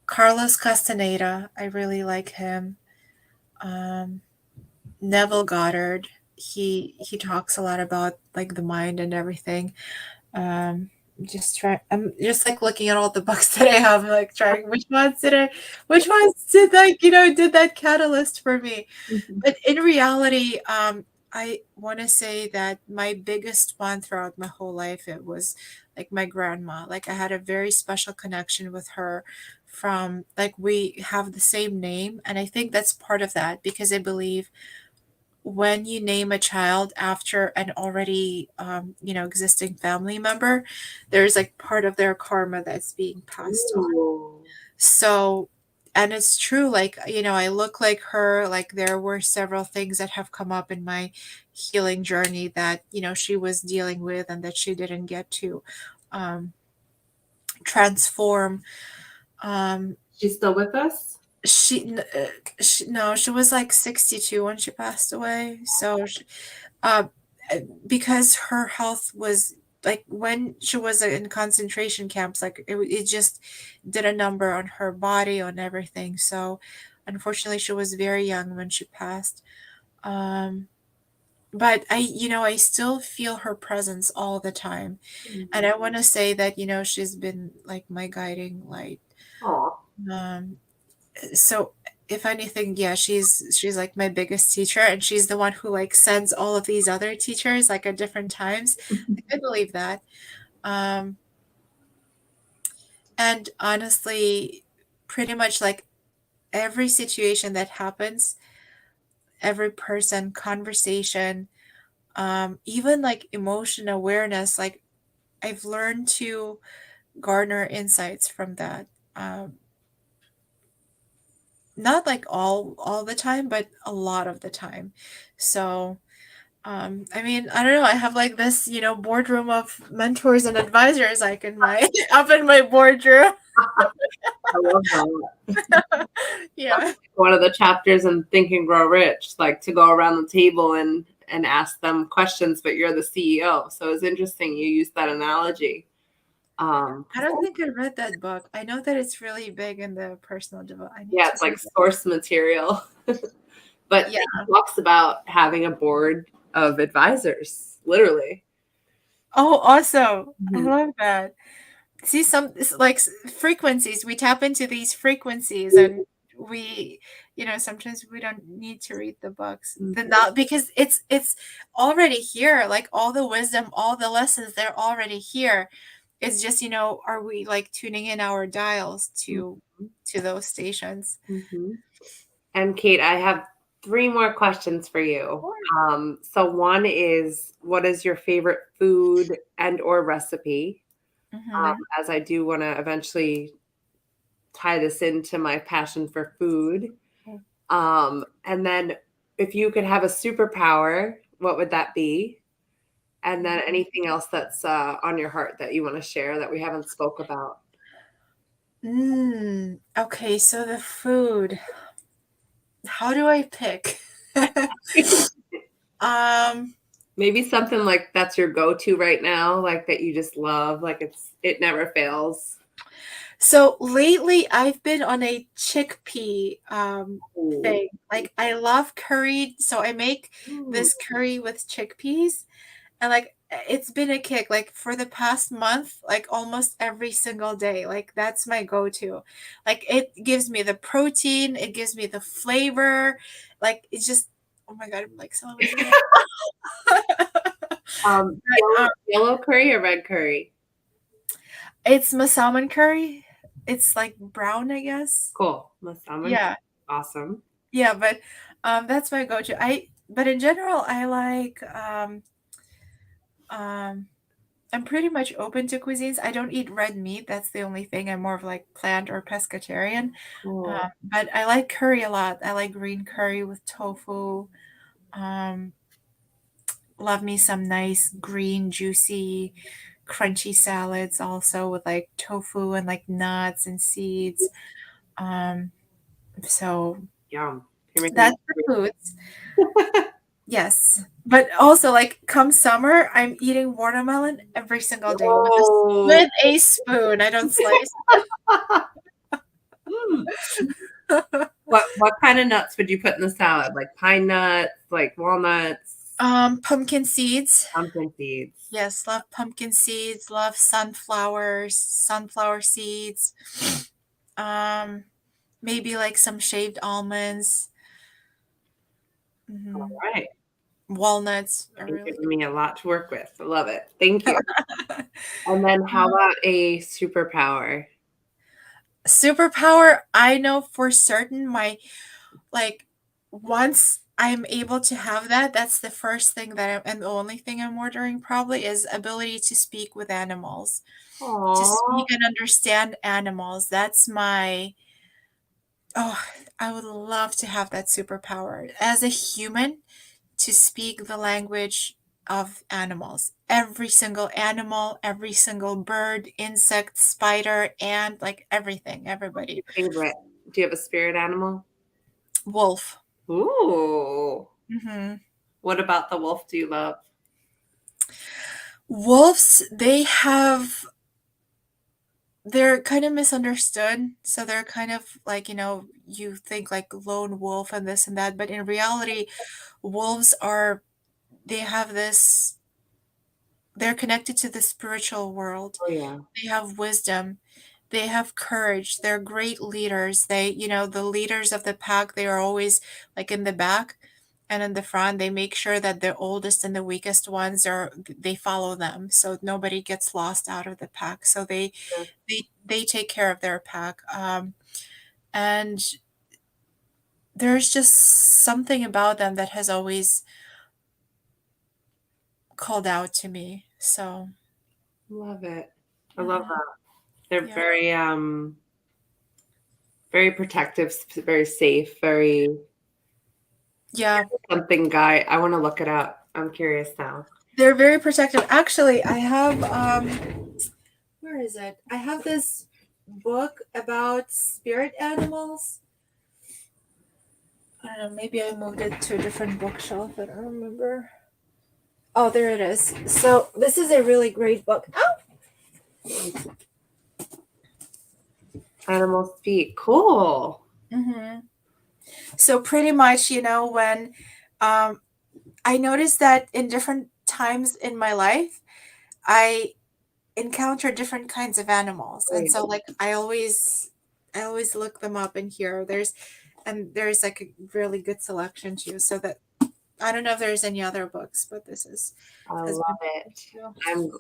Carlos Castaneda, I really like him. Um Neville Goddard, he talks a lot about like the mind and everything. Um, I'm just like looking at all the books that I have, like trying which ones did did that catalyst for me. Mhm. But in reality, I want to say that my biggest one throughout my whole life, it was like my grandma. Like, I had a very special connection with her from like we have the same name. And I think that's part of that because I believe when you name a child after an already existing family member, there's like part of their karma that's being passed on. Ooh. So, and it's true, like, I look like her. Like, there were several things that have come up in my healing journey that she was dealing with and that she didn't get to um transform. um She's still with us? no, she was like 62 when she passed away. So uh, because her health was like when she was in concentration camps, like it just did a number on her body, on everything. So unfortunately, she was very young when she passed. Um, but I still feel her presence all the time. And I want to say that, she's been like my guiding light. Oh. Um, so if anything, yeah, she's like my biggest teacher, and she's the one who like sends all of these other teachers like at different times. I believe that. um and honestly, pretty much like every situation that happens, every person, conversation, even like emotion awareness, like I've learned to garner insights from that. um not like all the time, but a lot of the time. So, I mean, I don't know. I have like this, boardroom of mentors and advisors like in my up in my boardroom. I love that. Yeah. One of the chapters in Think and Grow Rich, like to go around the table and ask them questions, but you're the CEO. So it's interesting you use that analogy. I 'Cause don't think I read that book. I know that it's really big in the personal development. I need yeah, to it's like read it. source material. But Yeah. it talks about having a board of advisors, literally. Oh, awesome. I Mhm. love that. See, it's like frequencies. We tap into these frequencies, and we, sometimes we don't need to read the books. The Mhm. not because it's already here. Like all the wisdom, all the lessons, they're already here. It's just, are we like tuning in our dials to those stations? Mhm. And Kate, I have three more questions for you. Sure. So one is, what is your favorite food and or recipe? Mm-hmm. As I do want to eventually tie this into my passion for food. And then if you could have a superpower, what would that be? And then anything else that's on your heart that you want to share that we haven't spoke about. Okay, so the food. How do I pick? um, Maybe something like that's your go-to right now, like that you just love, like it never fails. so lately I've been on a chickpea Ooh. thing. Like I love curry, so I make Mm. this curry with chickpeas and like it's been a kick like for the past month, like almost every single day. Like that's my go-to. Like it gives me the protein, it gives me the flavor. Like it's just oh my God, I'm like salivating right now. Yellow curry or red curry? It's masaman curry. It's like brown, I guess. Cool. Massaman. Yeah. Awesome. Yeah, but that's my go-to. But in general, I like um I'm pretty much open to cuisines. I don't eat red meat. That's the only thing. I'm more of like plant or pescatarian. Cool. But I like curry a lot. I like green curry with tofu. Um, love me some nice green, juicy, crunchy salads also with like tofu and like nuts and seeds. Um, so Yum. You're making me that's the foods. Yes. But also, like, come summer, I'm eating watermelon every single day with Oh. with a spoon. I don't slice. Mm. What kind of nuts would you put in the salad? Like pine nuts, like walnuts, Pumpkin seeds. pumpkin seeds. Yes, love pumpkin seeds, love sunflowers, sunflower seeds. Um, maybe like some shaved almonds. All Mhm. right. Walnuts are You're really giving me a lot to work with. I love it. Thank you. And then how about a superpower? superpower. I know for certain my like once I'm able to have that, that's the first thing and the only thing I'm ordering probably is ability to speak with animals, to speak Aw. and understand animals. That's my oh, I would love to have that superpower as a human to speak the language of animals. Every single animal, every single bird, insect, spider, ant, like everything, What's everybody. your favorite? Do you have a spirit animal? Wolf. Ooh. Mhm. What about the wolf do you love? Wolves, they're kind of misunderstood. So they're kind of like, you think like lone wolf and this and that, but in reality, wolves they have this, they're connected to the spiritual world. Oh yeah. They have wisdom. They have courage. They're great leaders. The leaders of the pack, they are always like in the back and in the front. They make sure that the oldest and the weakest ones they follow them so nobody gets lost out of the pack. So they take care of their pack. And there's just something about them that has always called out to me. So, Love it. I love mhm, that. They're yeah. very Very protective, very safe, very Yeah, something guy. I want to look it up. I'm curious now. they're very protective. Actually, I have where is it? I have this book about spirit animals. I don't know, maybe I moved it to a different bookshelf. I don't remember. Oh, there it is. So this is a really great book. Oh, Animal speak. Cool. hmm. So pretty much, when um, I noticed that in different times in my life, I encounter different kinds of animals, and Right. so like I always look them up in here. There's like a really good selection too. So that I don't know if there's any other books, but this is I has love been it. too. I'm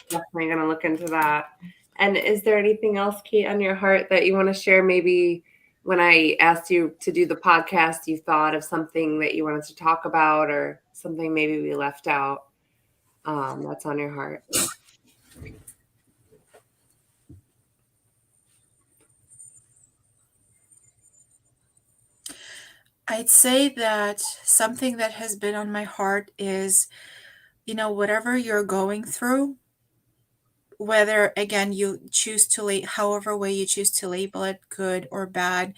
definitely going to look into that. And is there anything else, Kate, on your heart that you want to share? Maybe when I asked you to do the podcast, you thought of something that you wanted to talk about or something maybe we left out that's on your heart. I'd say that something that has been on my heart is, whatever you're going through, whether again you choose to however way you choose to label it, good or bad,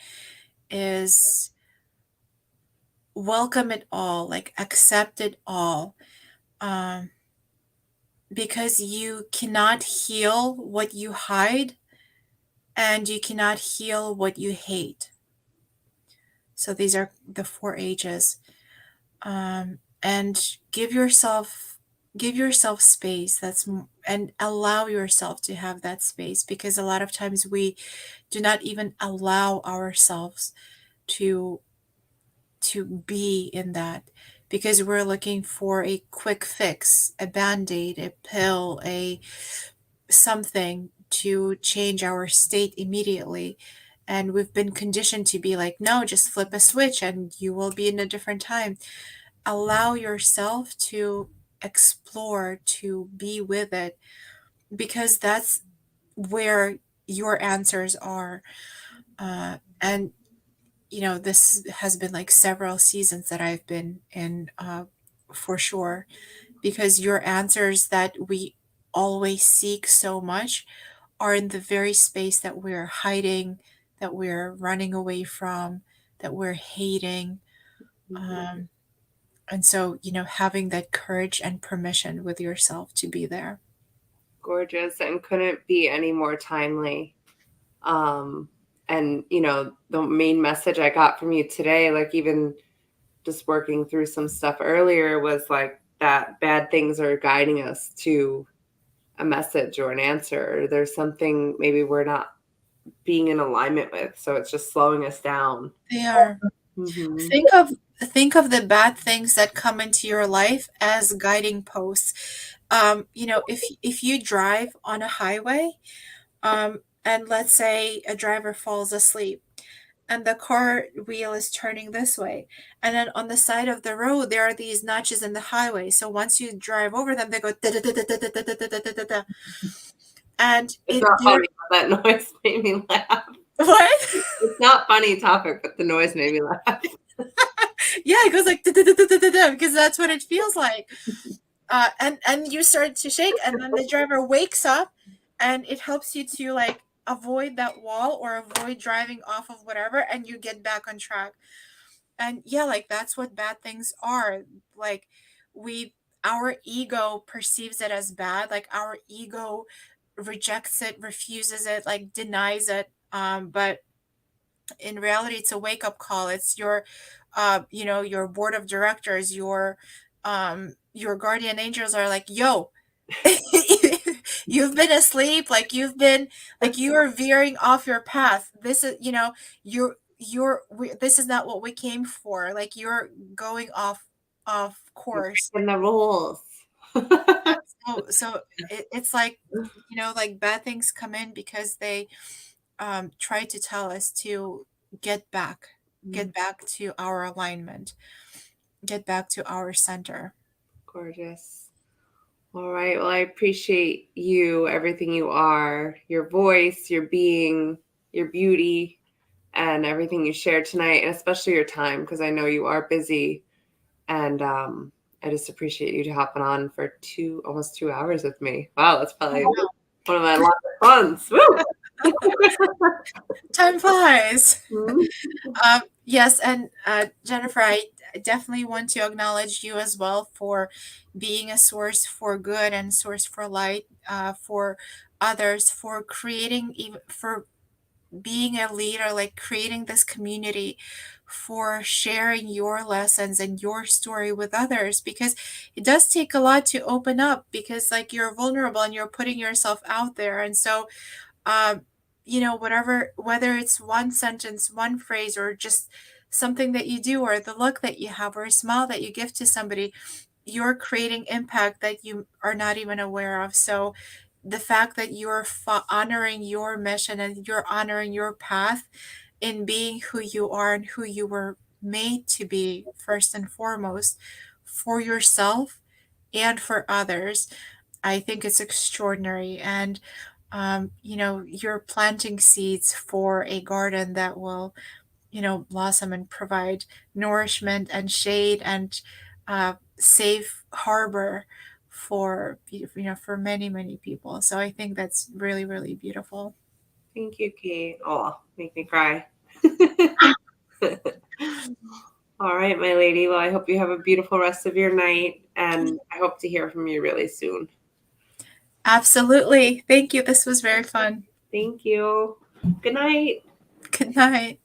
is welcome it all, like accept it all. Um, because you cannot heal what you hide and you cannot heal what you hate. So these are the four ages. And give yourself space. And allow yourself to have that space, because a lot of times we do not even allow ourselves to be in that, because we're looking for a quick fix, a band-aid, a pill, a something to change our state immediately. And we've been conditioned to be like, no, just flip a switch and you will be in a different time. Allow yourself to explore, to be with it, because that's where your answers are. And this has been like several seasons that I've been in, for sure, because your answers that we always seek so much are in the very space that we're hiding, that we're running away from, that we're hating. Mhm. Um, and so, having that courage and permission with yourself to be there. Gorgeous and couldn't be any more timely. Um, and, the main message I got from you today, like even just working through some stuff earlier, was like that bad things are guiding us to a message or an answer. Or there's something maybe we're not being in alignment with. So it's just slowing us down. They are. Hmm. Think of the bad things that come into your life as guiding posts. If you drive on a highway, and let's say a driver falls asleep, and the car wheel is turning this way, and then on the side of the road there are these notches in the highway. So once you drive over them, they go da da da da da da da da da da da, and It's it not you're funny, but that noise made me laugh. what? It's not funny topic, but the noise made me laugh. Yeah, it goes like da da da da da da, because that's what it feels like. And you start to shake, and then the driver wakes up, and it helps you to like avoid that wall or avoid driving off of whatever, and you get back on track. And yeah, like that's what bad things are. Like we our ego perceives it as bad, like our ego rejects it, refuses it, like denies it. But in reality it's a wake up call. It's your board of directors, your guardian angels are like, yo, you've been asleep, like you are veering off your path. This is, this is not what we came for. Like you're going off You're course. breaking the rules. So it's like, like bad things come in because they try to tell us to get back get back to our alignment, get back to our center. Gorgeous. All right. Well, I appreciate you, everything you are, your voice, your being, your beauty. and everything you shared tonight, and especially your time, because I know you are busy. And I just appreciate you hopping on for almost 2 hours with me. Wow, that's probably Oh, one of my longer ones. Woo! time flies. Mhm. Yes, and Jennifer, I definitely want to acknowledge you as well for being a source for good and source for light for others, for creating, even for being a leader, like creating this community, for sharing your lessons and your story with others, because it does take a lot to open up, because like you're vulnerable and you're putting yourself out there. And so um, whatever, whether it's one sentence, one phrase, or just something that you do, or the look that you have, or a smile that you give to somebody, you're creating impact that you are not even aware of. So the fact that you're honoring your mission and you're honoring your path in being who you are and who you were made to be, first and foremost, for yourself and for others, I think it's extraordinary. And you're planting seeds for a garden that will, blossom and provide nourishment and shade and safe harbor for, for many, many people. So I think that's really, really beautiful. Thank you, Kate. Oh, make me cry. All right, my lady. Well, I hope you have a beautiful rest of your night, and I hope to hear from you really soon. Absolutely. Thank you. This was very fun. Thank you. Good night. Good night.